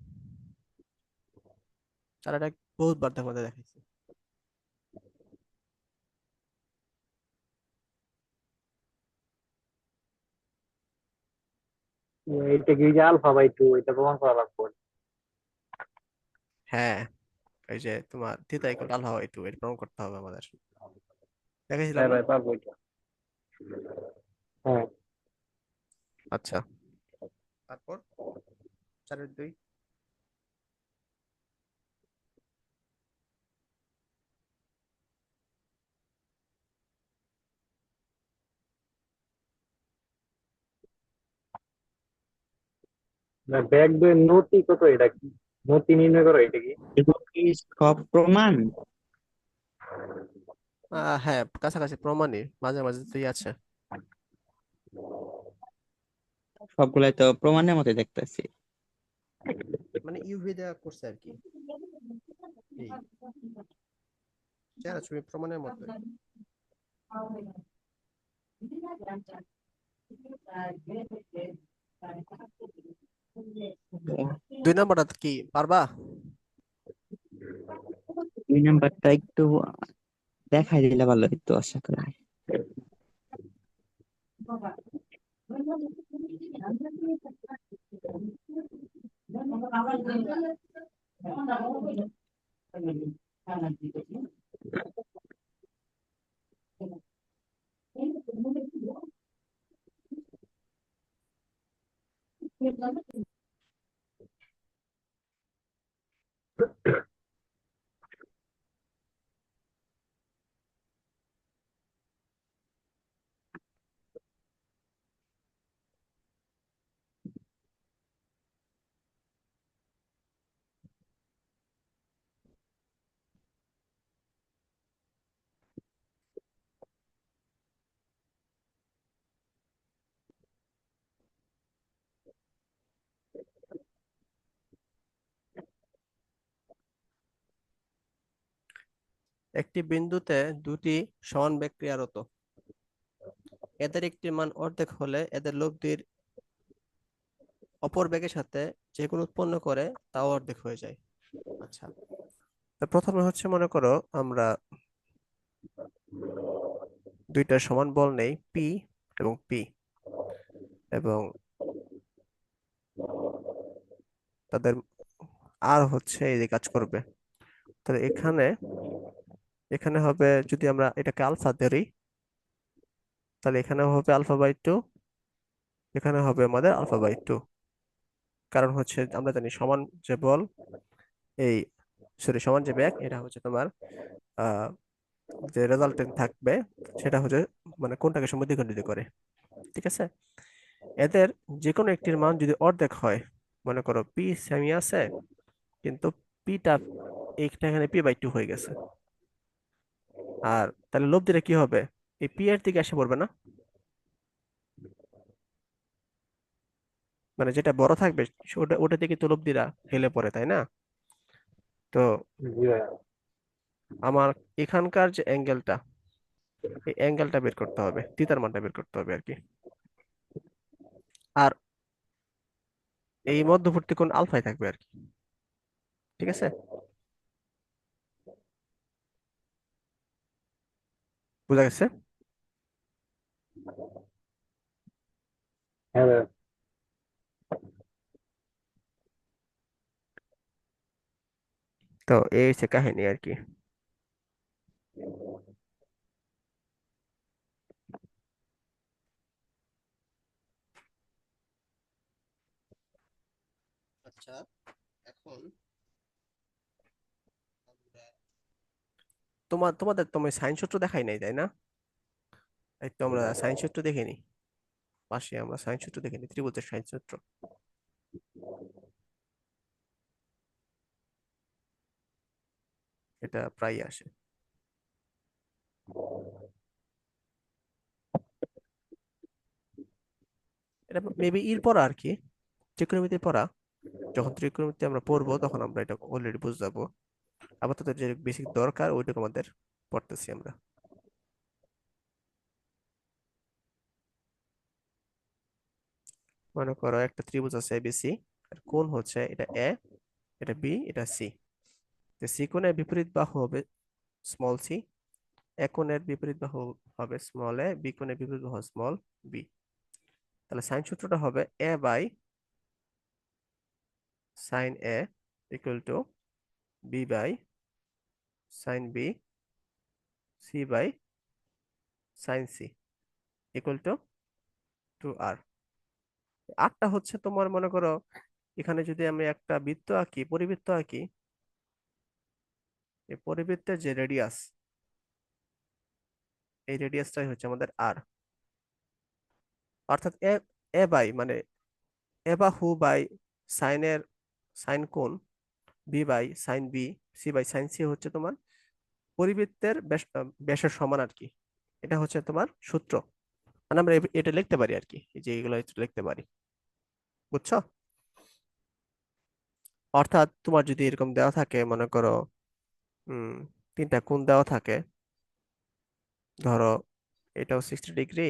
চারের এক বহুতবার তোমাদের দেখাইছি। এটা কি যে আলফা বাই টু, এটা প্রমাণ করা লাগবে। হ্যাঁ, এই যে তোমার থিতা ইকুয়াল আলফা বাই 2 এটা প্রমাণ করতে হবে আমাদের, দেখাইছিলাম হ্যাঁ না? ভাই, পারবো এটা। হ্যাঁ। আচ্ছা, তারপর চারের 2। ব্যাগ দুই নতি কত, এটা কি নতি নির্ণয় করো, এটা কি? এগুলো কি সব প্রমাণ? হ্যাঁ, কাছাকাছি প্রমাণই, মাঝে মাঝে তুই আছে। সবগুলাই তো প্রমাণের মতো দেখতেছি। মানে ইউভি দেওয়া করছে আর কি, এই চেহারা ছবি প্রমাণের মতোই। 2 নম্বরটা কি পারবা? 2 নাম্বারটা একটু দেখাই দিলে ভালো হইতো আশা করি। একটি বিন্দুতে দুটি সমান বেগ ক্রিয়ারত, এদের একটি মান অর্ধেক হলে এদের লব্ধির অপর বেগের সাথে যে কোন উৎপন্ন করে তাও অর্ধেক হয়ে যায়। আচ্ছা, তো প্রথমে হচ্ছে মনে করো আমরা দুইটা সমান বল নেই পি এবং পি, এবং তাদের আর হচ্ছে এই যে কাজ করবে। তাহলে এখানে এখানে হবে, যদি আমরা এটাকে আলফা ধরি, তাহলে এখানে হবে আলফা বাই 2, এখানে হবে আমাদের আলফা বাই 2। কারণ হচ্ছে আমরা জানি সমান যে বল, এই সমান যে ব্যাগ, এটা হচ্ছে তোমার আহ যে রেজাল্টেন্ট থাকবে সেটা হচ্ছে মানে কোনটাকে সময় দ্বিখণ্ডিত করে, ঠিক আছে। এদের যে কোনো একটির মান যদি অর্ধেক হয়, মনে করো পি সেমি আছে, কিন্তু পিটা এইটা এখানে পি বাই 2 হয়ে গেছে, আর তাহলে লব্ধিটা কি হবে, এই পি এর দিকে এসে পড়বে না, মানে যেটা বড় থাকবে ওটা ওটা থেকে তলব দিরা হেলে পড়ে, তাই না? তো জি ভাইয়া। আমার এখানকার যে অ্যাঙ্গেলটা, এই অ্যাঙ্গেলটা বের করতে হবে, থিটার মানটা বের করতে হবে আর কি। আর এই মধ্যবর্তী কোণ আলফায় থাকবে আর কি। ঠিক আছে, বুঝা গেছে? হ্যাঁ ভাইয়া। তো এই হচ্ছে কাহিনী আর কি। আচ্ছা, এখন তোমাদের তুমি সাইন সূত্র দেখাই নাই, তাই না? এই তো আমরা সাইন সূত্র দেখিনি, পাশে আমরা সাইন সূত্র দেখিনি, ত্রিভুজের সাইন সূত্র। এটা প্রায় আসে। এটা মেবি এর পড়া আর কি, ত্রিকোণমিতি পড়া। যখন ত্রিকোণমিতি আমরা পড়বো তখন আমরা এটা অলরেডি বুঝে যাবো। আপাতত যে বেসিক দরকার ওইটুকু আমাদের পড়তেছি আমরা। মনে করো একটা ত্রিভুজ আছে এবিসি, আর কোণ হচ্ছে এটা এ, এটা বি, এটা সি। সি কোণের বিপরীত বাহু হবে স্মল সি, এ কোণের বিপরীত বাহু হবে স্মল এ, বি কোণের বিপরীত বাহু স্মল বি। তাহলে সাইন সূত্রটা হবে A by sine A equal to B by sine B, C by sine C equal to 2r। আরটা হচ্ছে তোমার মনে করো এখানে যদি আমি একটা বৃত্ত আঁকি, পরিবৃত্ত আঁকি, এই পরিবৃত্তের যে রেডিয়াস, এই রেডিয়াসটাই হচ্ছে আমাদের আর। অর্থাৎ এ এ বাই মানে এ বাহু বাই সাইনের সাইন কোণ, b by sine B, C by sine c হচ্ছে তোমার পরিবৃত্তের ব্যাসের সমান আর কি। এটা হচ্ছে তোমার সূত্র। মানে আমরা এটা লিখতে পারি আর কি, এই যে এগুলো লিখতে পারি। বুঝছো? অর্থাৎ তোমার যদি এরকম দেওয়া থাকে, মনে করো হুম তিনটা কোণ দেওয়া থাকে, ধরো এটাও 60 ডিগ্রি,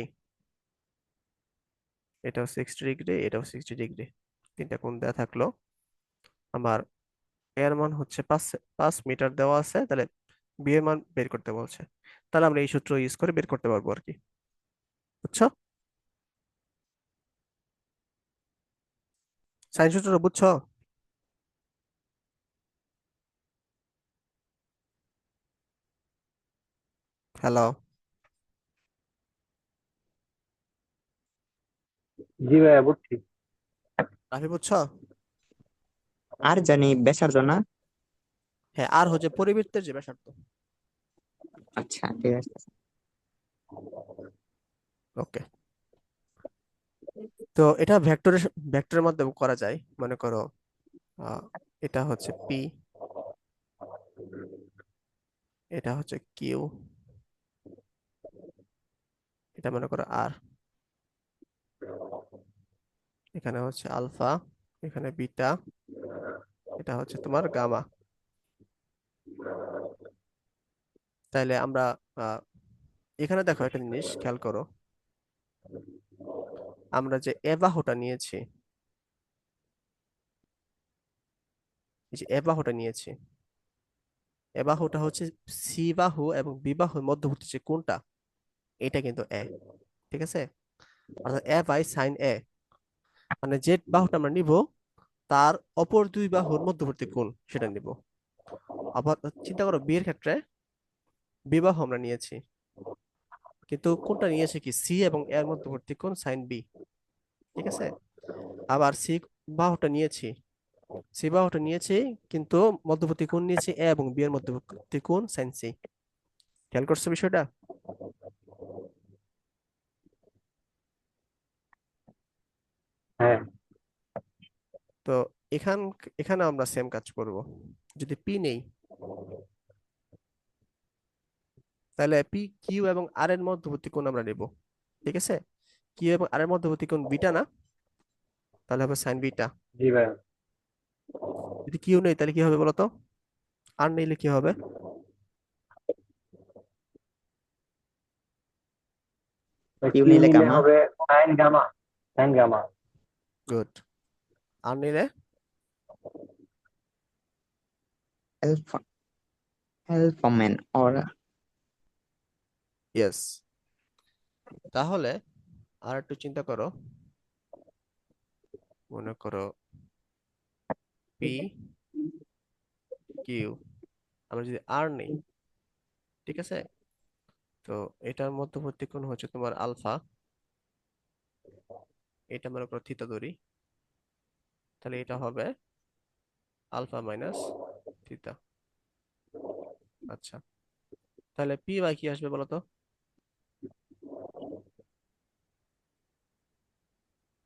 এটাও 60 ডিগ্রি, এটাও 60 ডিগ্রি, তিনটা কোণ দেওয়া থাকলো। আমার এর মান হচ্ছে 5 মিটার দেওয়া আছে, তাহলে বি এর মান বের করতে বলছে। তাহলে আমরা এই সূত্র ইউজ করে বের করতে পারবো আর কি। বুঝছো? সাইন সূত্রটা বুঝছো? হ্যালো, জি ভাইয়া, বুঝছি। রাফি বুঝছো? আর জানি ব্যাসার্ধ না। হ্যাঁ, আর হচ্ছে পরিবৃত্তের যে ব্যাসার্ধ। আচ্ছা ঠিক আছে। ওকে। তো এটা ভেক্টরের ভেক্টরের মাধ্যমে করা যায়। মনে করো আহ, এটা হচ্ছে পি, এটা হচ্ছে কিউ, এটা মনে করো আর, এখানে হচ্ছে আলফা, এখানে বিটা, এটা হচ্ছে তোমার গামা। তাইলে আমরা আহ, এখানে দেখো একটা জিনিস খেয়াল করো, আমরা যে এ বাহুটা নিয়েছি, এই যে এ বাহুটা নিয়েছি, এ বাহুটা হচ্ছে সি বাহু এবং বি বাহুর মধ্যবর্তী যে কোণটা, এটা কিন্তু এ। ঠিক আছে, অর্থাৎ এ বাই সাইন এ, মানে যে বাহুটা আমরা নিব তার অপর দুই বাহুর মধ্যবর্তী কোণ সেটা নিব। আবার চিন্তা করো বি এর ক্ষেত্রে বি বাহু আমরা নিয়েছি, কিন্তু কোনটা নিয়েছে কি সি এবং এর মধ্যবর্তী কোণ সাইন বি। ঠিক আছে, আবার সি বাহুটা নিয়েছি, সি বাহুটা নিয়েছি, কিন্তু মধ্যবর্তী কোণ নিয়েছি এ এবং বি এর মধ্যবর্তী কোণ সাইন সি। খেয়াল করছো বিষয়টা? হ্যাঁ। তো এখান এখানে আমরা সেম কাজ করব। যদি পি নেই, তাহলে পি কিউ এবং আর এর মধ্যবর্তী কোণ আমরা নেব। ঠিক আছে, কিউ এবং আর এর মধ্যবর্তী কোণ বিটা না? তাহলে হবে সাইন বিটা। জি ভাই। যদি কিউ নেই তাহলে কি হবে বলো তো? আর নিলে কি হবে? কিউ কিউ নিলে নিলে গামা। হবে sine gamma. Sine gamma. Good. আর নিলে alpha. Alpha man or. Yes. তাহলে আর একটু চিন্তা করো, মনে করো পি কিউ, আমরা যদি আর নেই, ঠিক আছে, তো এটার মধ্যবর্তী কোণ হচ্ছে তোমার আলফা, এটা মনে করো থিটা ধরি, তাহলে এটা হবে আলফা মাইনাস থিটা। আচ্ছা, তাহলে পি বাই কি আসবে বলো তো?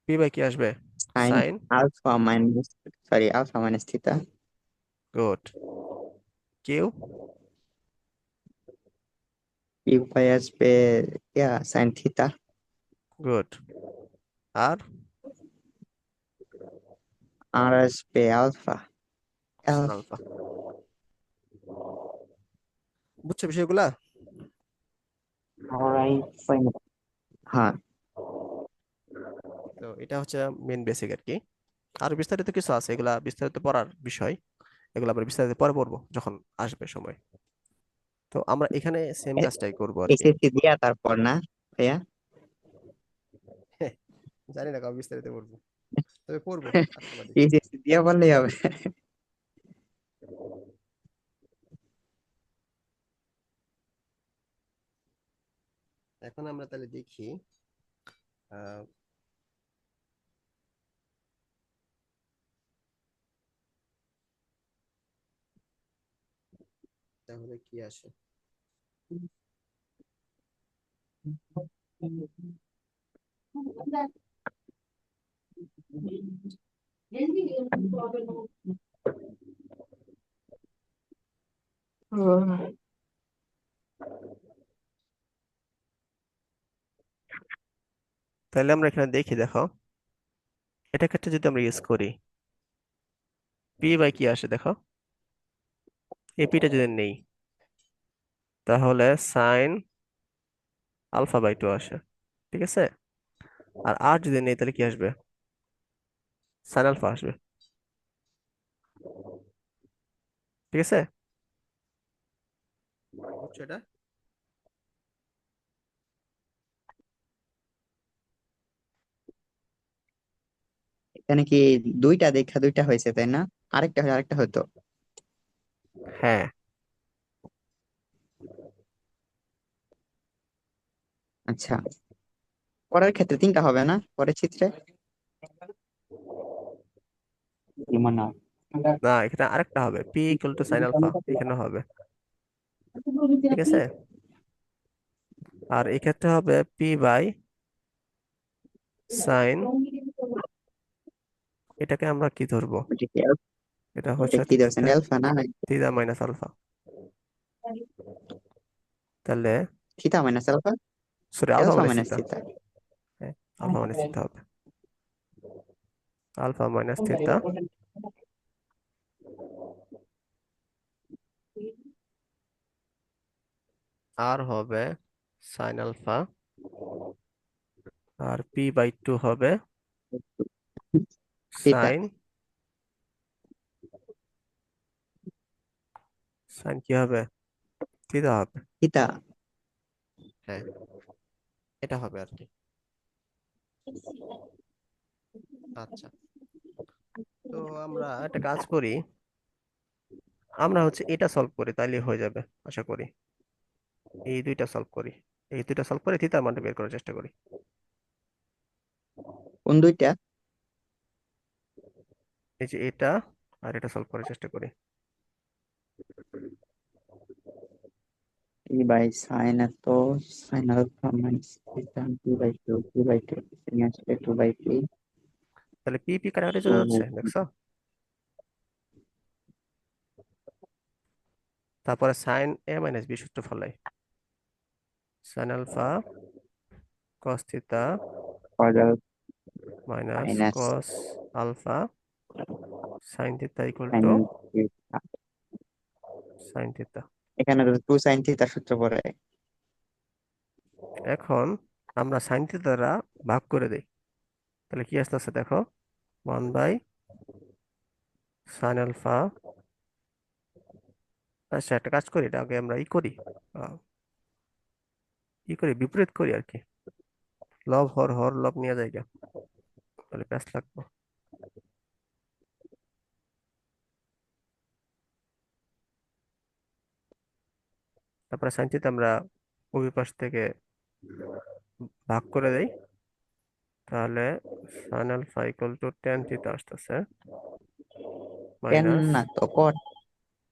পি বাই কি আসবে? Sine sine. Alpha minus, sorry, alpha minus theta. Good. Q. Q পাই আসবে সাইন থিটা। গুড। আর আর আসবে আলফা। Sine alpha. বুঝছো বিষয়গুলা? হ্যাঁ। তো এটা হচ্ছে মেন বেসিক আর কি। আর বিস্তারিত কিছু আছে, এগুলা বিস্তারিত পড়ার বিষয়, এগুলো আমরা বিস্তারিত পরে পড়বো যখন আসবে সময়। তো আমরা এখানে সেম কাজটাই করবো আর কি। এসএসসি দিয়া তারপর না ভাইয়া? জানি না কবে বিস্তারিত পড়বো, তবে পড়বো আশাবাদী। এসএসসি দিয়া বললেই হবে। এখন আমরা তাহলে দেখি, আহ তাহলে কি আসে। তাহলে আমরা এখানে দেখি, দেখো এটা ক্ষেত্রে যদি আমরা ইউজ করি, পি বাই কি আসে দেখো, এই পিটা যদি নেই তাহলে সাইন আলফা বাই টু আসে, ঠিক আছে। আর আর যদি নেই তাহলে কি আসবে? সাইন আলফা আসবে, ঠিক আছে। বুঝছো এটা? এখানে কি দুইটা দেখা দুইটা হয়েছে তাই না? আরেকটা হয় আরেকটা হতো। হ্যাঁ। আচ্ছা, পরের ক্ষেত্রে তিনটা হবে না পরের চিত্রে? না। না, এখানে আরেকটা হবে, p equal to sine alpha এখানে হবে, ঠিক আছে। আর এক্ষেত্রে হবে পি বাই সাইন, এটাকে আমরা কি ধরবো? এটা ওটা হচ্ছে কি ধরছেন, অ্যালফা না? থিটা মাইনাস আলফা, তাহলে theta minus alpha. Sorry alpha alpha minus minus theta. Theta. হ্যাঁ, আলফা মাইনাস থিটা হবে, আলফা মাইনাস থিটা। আর হবে সাইন আলফা, আর পি বাই টু হবে থিটা। সাইন, সাইন কি হবে? থিটা হবে। থিটা। হ্যাঁ, এটা হবে আর কি। আচ্ছা, তো আমরা একটা কাজ করি, আমরা হচ্ছে এটা সলভ করি তাইলে হয়ে যাবে আশা করি। এই দুইটা সলভ করি, এই দুইটা সলভ করে থিটার মানটা বের করার চেষ্টা করি। কোন দুইটা? এই যে এটা আর এটা সলভ করার চেষ্টা করি। ই বাই সাইন এত, sine alpha minus theta, two by two আসবে 2/3। তাহলে পি পি কাটাকাটি তো চলে যাচ্ছে, দেখছো? তারপরে সাইন এ মাইনাস বি সূত্র ফলাই, sine alpha cos theta minus minus cos alpha sine theta equal sine two theta. Sine theta. এখানে তো টু সাইন থিটার সূত্র পড়ে। এখন আমরা সাইন থিটা দ্বারা ভাগ করে দেই, তাহলে কি আসতেছে দেখো, 1/সাইন আলফা। আচ্ছা একটা কাজ করি, এটা আগে আমরা আহ, বিপরীত করি আর কি, লব হর হর লব নিয়ে যাই গা, তাহলে প্যাস লাগবো। তারপরে সাইন থিটা আমরা উভয় পাশ থেকে ভাগ করে দেই, তাহলে sine alpha equal to tan theta আসতেছে টেন মাইনাস। না তো কট,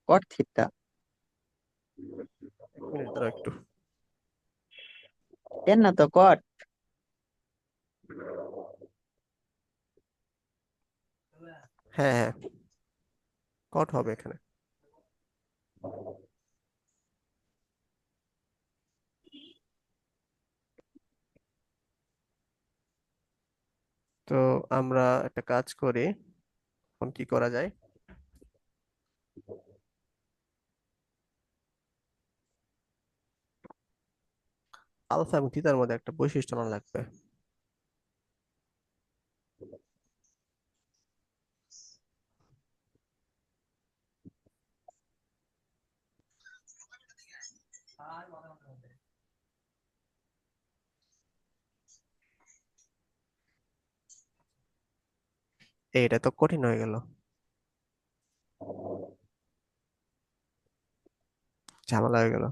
কট থিটা। এক মিনিট দাঁড়াও একটু। টেন না তো কট। হ্যাঁ হ্যাঁ, কট হবে এখানে। তো আমরা একটা কাজ করি, এখন কি করা যায়, আলফা এবং থিটার মধ্যে একটা বৈশিষ্ট্য আনা লাগবে। এটা তো কঠিন হয়ে গেল, ঝামেলা হয়ে গেল।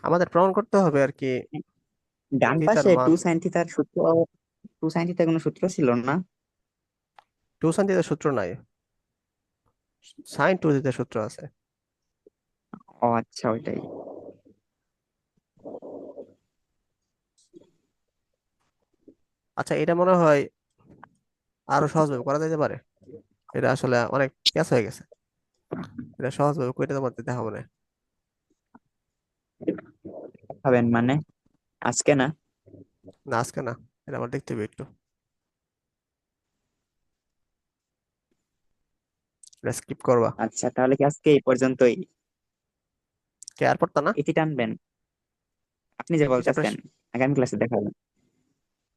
আমাদের প্রমাণ করতে হবে আর কি ডান থিটার পাশে মান। টু সাইন থিটার সূত্র, টু সাইন থিটার কোনো সূত্র ছিল না? টু সাইন থিটার সূত্র নাই, সাইন টু থিটার সূত্র আছে। ও আচ্ছা, ওইটাই। আচ্ছা এটা মনে হয় আরো সহজভাবে করা যেতে পারে, এটা আসলে অনেক ক্যাচ হয়ে গেছে, এটা সহজভাবে করে তোমার দেখাবো না। হবেন মানে আজকে না? না আজকে না, এটা আমার দেখতে হবে একটু, এটা স্কিপ করবা। আচ্ছা, তাহলে কি আজকে এই পর্যন্তই? কে আর পড়তা না? ইতি টানবেন? আপনি যে এই চ্যাপ্টার, বলতেছেন আগামী ক্লাসে দেখা হবে।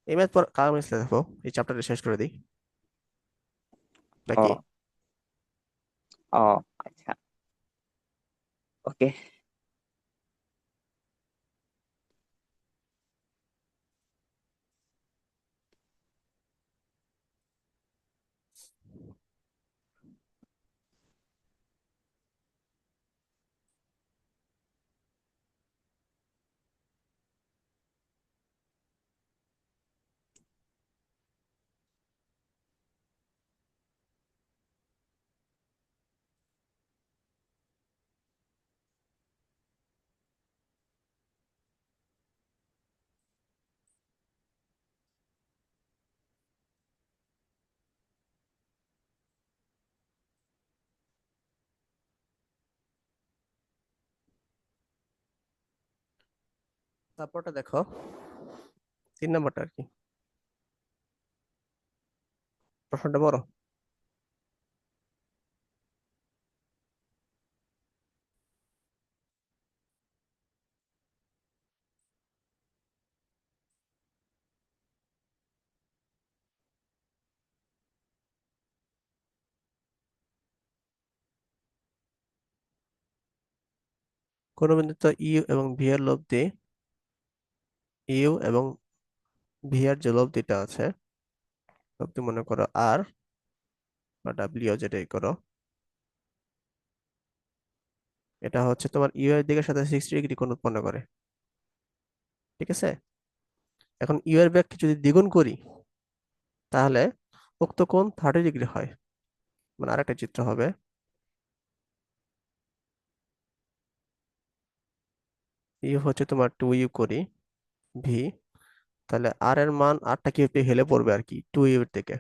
এই ম্যাথ পর কাল মিসলে দেখো, এই চ্যাপ্টারটা শেষ করে দিই নাকি? ও, ও, আচ্ছা, ওকে। তারপরটা দেখো, 3 নম্বরটা আর কি, প্রশ্নটা বড়। কোন বিন্দুতে ইউ এবং ভি এর লব্ধি, ইউ এবং ভি এর যে লব্ধিটা আছে, লব্ধি মনে করো আর বা ডাব্লিউ যেটাই করো, এটা হচ্ছে তোমার ইউ এর দিকের সাথে 60 ডিগ্রি কোণ উৎপন্ন করে, ঠিক আছে? এখন ইউ এর ব্যাগকে যদি দ্বিগুণ করি, তাহলে উক্ত কোণ 30 ডিগ্রি হয়। মানে আরেকটা চিত্র হবে, ইউ হচ্ছে তোমার 2 ইউ করি ভি, তাহলে আর এর মান আরটা কি একটু হেলে পড়বে আর কি 2 ইউ এর থেকে,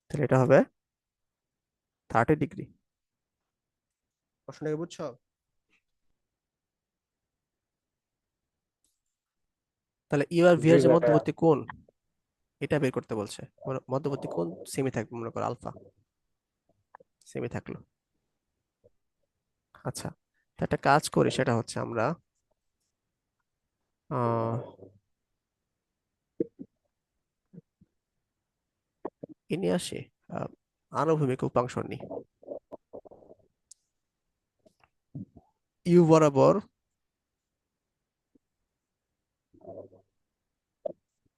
তাহলে এটা হবে 30 ডিগ্রি। প্রশ্নটাকে বুঝছো? তাহলে ইউ আর ভি জি এর যে ভাইয়া। মধ্যবর্তী কোণ এটা বের করতে বলছে। মধ্যবর্তী কোণ সেমি থাকবে, মনে করো আলফা সেমি থাকলো। আচ্ছা, তো একটা কাজ করি, সেটা হচ্ছে আমরা আহ কি নিয়ে আসি, আহ, আনুভূমিক উপাংশ নিই। ইউ বরাবর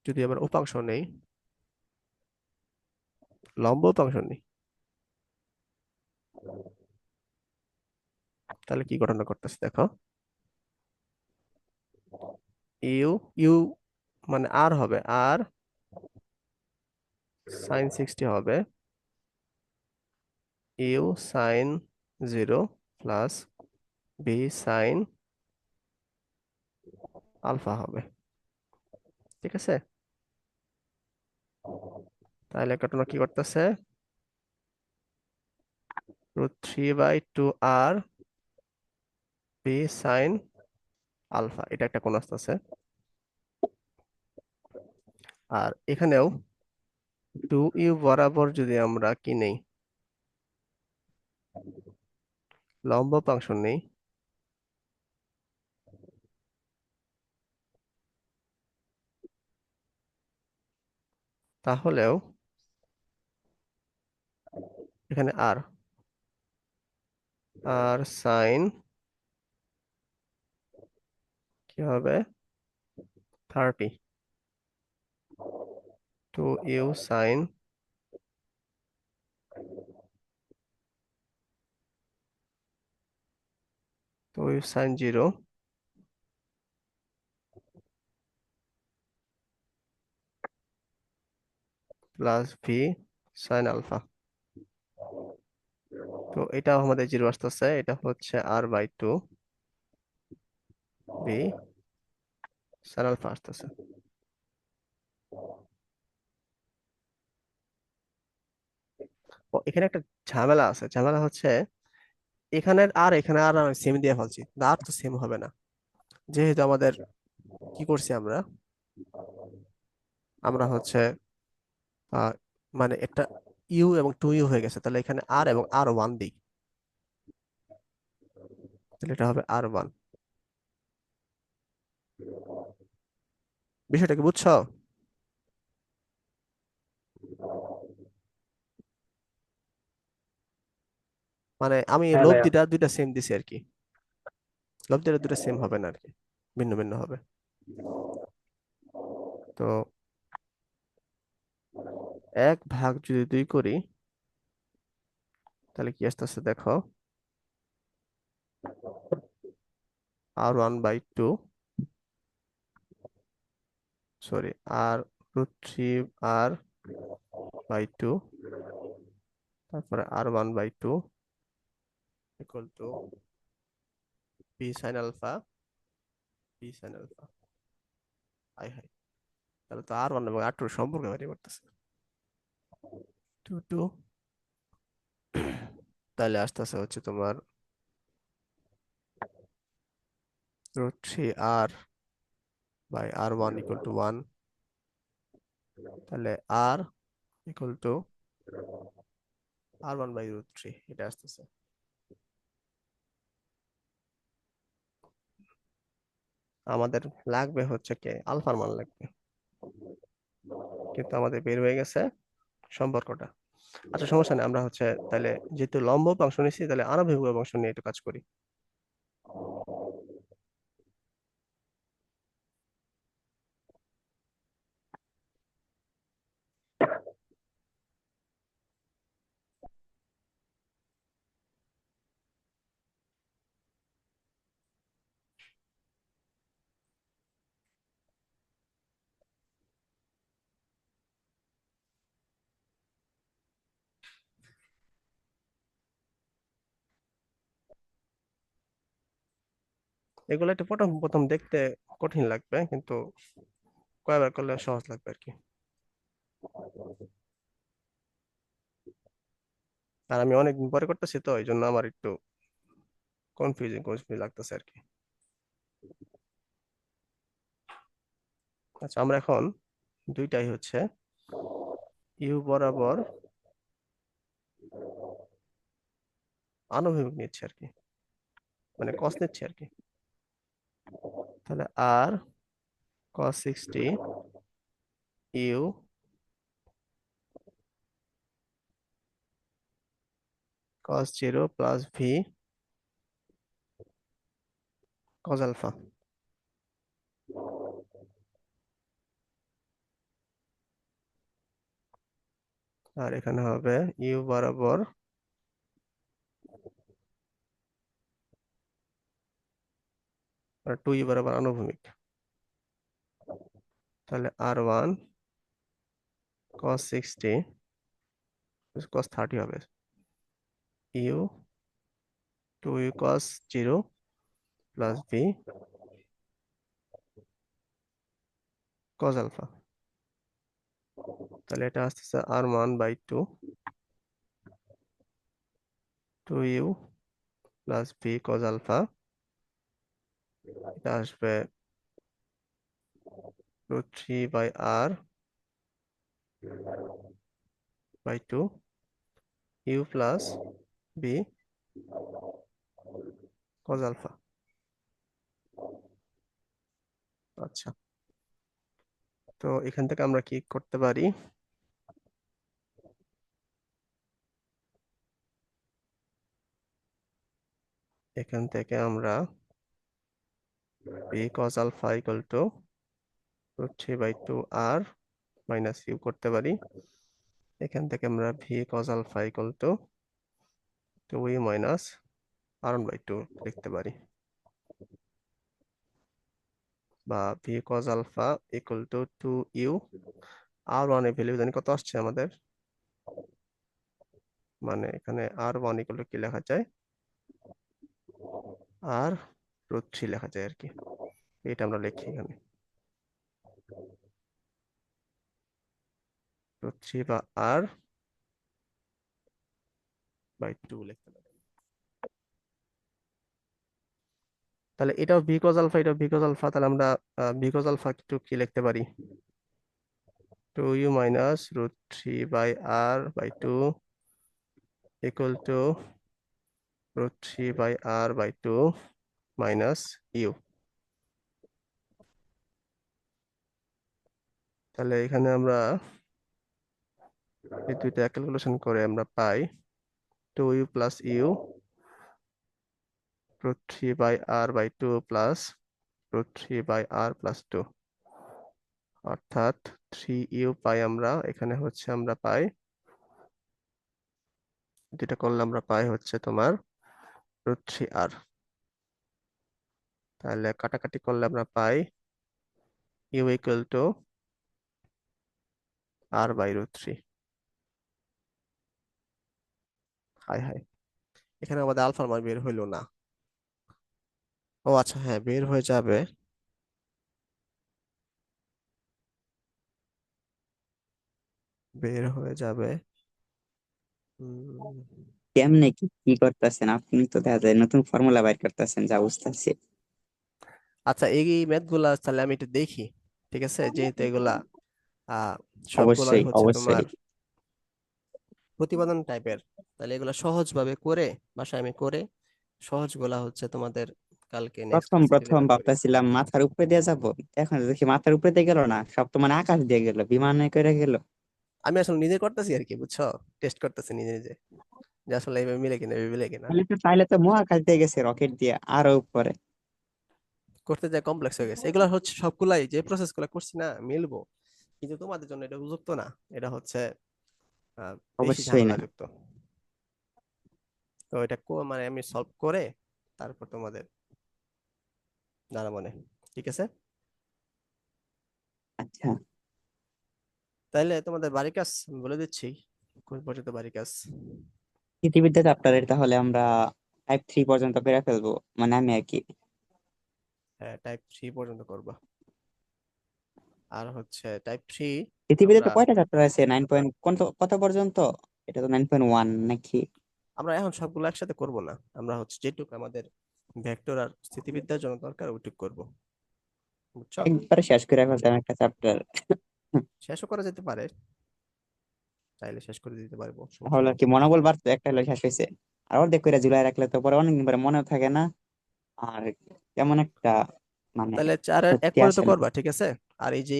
যদি আমরা উপাংশ নেই, লম্ব উপাংশ নেই, তাহলে কি ঘটনা করতেছে দেখো। ইউ ইউ মানে আর হবে, আর সাইন 60 হবে, u sine 0 plus b sine alpha হবে। ঠিক আছে, তাহলে ঘটনা কি করতেছে, √3/2 আর বি সাইন আলফা, এটা একটা কোণ আসতেছে। আর এখানেও 2u বরাবর যদি আমরা কি নেই, লম্ব উপাংশ নেই, তাহলেও এখানে আর আর সাইন কি হবে 30, 2u sine 0 plus v sine alpha. তো এটা আমাদের 0 আসতেছে, এটা হচ্ছে r/2 বি সাইন আলফা আসতেছে। ও, এখানে একটা ঝামেলা আছে, ঝামেলা হচ্ছে এখানে আর আমি সেম দিয়ে ফেলছি, আর তো সেম হবে না, যেহেতু আমাদের কি করছি আমরা আমরা হচ্ছে আহ, মানে একটা ইউ এবং 2u হয়ে গেছে, তাহলে এখানে আর এবং r1 দিই, তাহলে এটা হবে r1। বিষয়টা কি বুঝছো? মানে আমি হ্যাঁ লব ভাইয়া। দুটা দুইটা সেম দিছি আর কি, লব দুটা দুটা সেম হবে না আর কি, ভিন্ন ভিন্ন হবে। তো 1/2 করি, তাহলে কি আসতেছে দেখো, r1/2, সরি, r√3r/2, তারপরে r1/2 equal to b sine alpha, b sine alpha. হাই হাই, তাহলে তো r1 এবং r2 সম্পর্ক বেরিয়ে করতেছে 2 2, তাহলে আসতেছে হচ্ছে তোমার √3r/r1 ইকুয়াল টু 1, তাহলে r ইকুয়াল টু r1/√3, এটা আসতেছে। আমাদের লাগবে হচ্ছে কে, আলফার মান লাগবে, কিন্তু আমাদের বের হয়ে গেছে সম্পর্কটা। আচ্ছা সমস্যা নেই, আমরা হচ্ছে তাহলে যেহেতু লম্ব উপাংশ নিচ্ছি, তাহলে আনুভূমিক উপাংশ নিয়ে একটু কাজ করি। এগুলো একটু প্রথম প্রথম দেখতে কঠিন লাগবে, কিন্তু কয়েকবার করলে সহজ লাগবে আর কি। আর আমি অনেকদিন পরে করতেছি, তো এই জন্য আমার একটু কনফিউজিং কনফিউজিং লাগতেছে আর কি। আচ্ছা, আমরা এখন দুইটাই হচ্ছে ইউ বরাবর আনুভূমিক নিচ্ছি আর কি, মানে কস নিচ্ছি আর কি। তাহলে R cos 60 U cos 0 plus V cos alpha. আর এখানে হবে ইউ বরাবর টু ইউ বরাবর আনুভূমিক। তাহলে R1 cos 60 cos 30 হবে u 2u cos 0 plus V cos alpha. তাহলে এটা আসতেছে R1/2 2u plus V cos alpha. এটা আসবে √3/r/2 u plus b cos alpha. আচ্ছা, তো এখান থেকে আমরা কি করতে পারি? এখান থেকে আমরা b cos alpha equal to √3/2r minus u করতে পারি। এখান থেকে আমরা v cos alpha equal to 2u minus r1/2 লিখতে পারি, বা v cos alpha equal to 2u। r1 এর ভ্যালু জানি কত আসছে আমাদের, মানে এখানে r1 ইকুয়াল টু কি লেখা যায়, r√3 লেখা যায় আর কি। এটা আমরা লিখি এখানে √3 বা r/2 লিখতে পারি। তাহলে এটাও ভি cos আলফা, এটাও ভি cos আলফা। তাহলে আমরা ভি cos আলফা একটু কি লিখতে পারি, 2u minus √3/r/2 equal to √3/r/2 minus u. তাহলে এখানে আমরা এই দুইটা ক্যালকুলেশন করে আমরা পাই 2u plus you √3/r/2 plus √3/r+2, অর্থাৎ 3u পাই আমরা। এখানে হচ্ছে আমরা পাই, যেটা করলে আমরা পাই হচ্ছে তোমার √3r। তাহলে কাটাকাটি করলে আমরা পাই ইউ ইকুয়াল টু r/√3। হাই হাই, এখানে আমাদের আলফার মান বের হইলো না। ও আচ্ছা, হ্যাঁ বের হয়ে যাবে, বের হয়ে যাবে। উম, কেমনে কি কি করতেছেন আপনি? তো দেখা যায় নতুন ফর্মুলা বাইর করতেছেন, যা বুঝতেছি। আচ্ছা, এই ম্যাথ গুলা তাহলে আমি একটু দেখি, ঠিক আছে? যেহেতু এগুলা আহ সবগুলাই অবশ্যই হচ্ছে তোমার অবশ্যই। প্রতিপাদন টাইপের, তাহলে এগুলো সহজ ভাবে করে বাসায় আমি করে সহজগুলা হচ্ছে তোমাদের কালকে নেক্সট প্রথম ক্লাসে প্রথম ডেলিভার করে দিব। ভাবতেছিলাম মাথার উপরে দিয়ে যাব, এখন দেখি মাথার উপরে দিয়ে গেল না, সব তো মানে আকাশ দিয়ে গেল, বিমানে করে গেল। আমি আসলে নিজে করতেছি আর কি, বুঝছো? টেস্ট করতেছি নিজে নিজে, যে আসলে এইভাবে মিলে কিনা, এইভাবে মিলে কিনা। তাইলে তো মহাকাশ দিয়ে গেছে, রকেট দিয়ে আরো উপরে। করতে যায় কমপ্লেক্স হয়ে গেছে। এগুলো হচ্ছে সবগুলাই যে প্রসেস গুলা করছি না মিলবো, কিন্তু তোমাদের জন্য এটা উপযুক্ত না। এটা হচ্ছে বেশি অবশ্যই না। ঝামেলাযুক্ত। তো এটা মানে আমি সলভ করে তারপর তোমাদের জানাবো না, ঠিক আছে? আচ্ছা, তাইলে তোমাদের বাড়ির কাজ আমি বলে দিচ্ছি, কোন পর্যন্ত বাড়ির কাজ। স্থিতিবিদ্যা চ্যাপ্টারের তাহলে আমরা টাইপ 3 পর্যন্ত পেরে ফেলবো, মানে আমি আর কি। হ্যাঁ, টাইপ 3 পর্যন্ত করবা। আর হচ্ছে টাইপ 3 আমরা স্থিতিবিদ্যাতে কয়টা চ্যাপ্টার আছে? 9 কত কত পর্যন্ত? এটা তো 9.1 নাকি? আমরা এখন সবগুলো একসাথে করব না, আমরা হচ্ছে যেটুকু আমাদের ভেক্টর আর স্থিতিবিদ্যার জন্য দরকার ওইটুকু করব। বুঝছো? একবারে শেষ করে ফেলতাম একটা চ্যাপ্টার। শেষও করা যেতে পারে, চাইলে শেষ করে দিতে পারবো, সমস্যা তাহলে আর নেই। কি মনোবল বাড়তো, একটা হলে শেষ হয়েছে। আর অর্ধেক করে ঝুলাই রাখলে তো পরে অনেকদিন পরে মনেও থাকে না, আর কেমন একটা মানে তাহলে 4 আর 1 শক্তি করে তো আসে না। করবা, ঠিক আছে? আর এই যে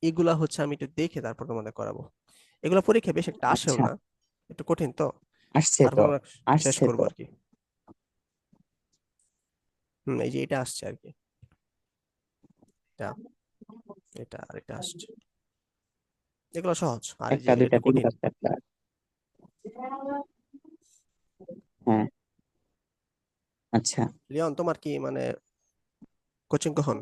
এইগুলা হচ্ছে আমি একটু দেখে তারপর তোমাদের করাবো। এগুলা পরীক্ষা বেশ একটা আসেও আচ্ছা, না, একটু কঠিন তো। আসছে তারপর তো, আমরা শেষ আসছে করবো তো। আর কি। এই যে এটা আসছে আর কি, এটা, এটা আর এটা আসছে। এগুলো সহজ, আর এই যে একটা এগুলো দুইটা একটু তিনটা কঠিন। চারটা। হ্যাঁ। আচ্ছা। লিওন, তোমার কি মানে কোচিং কখন?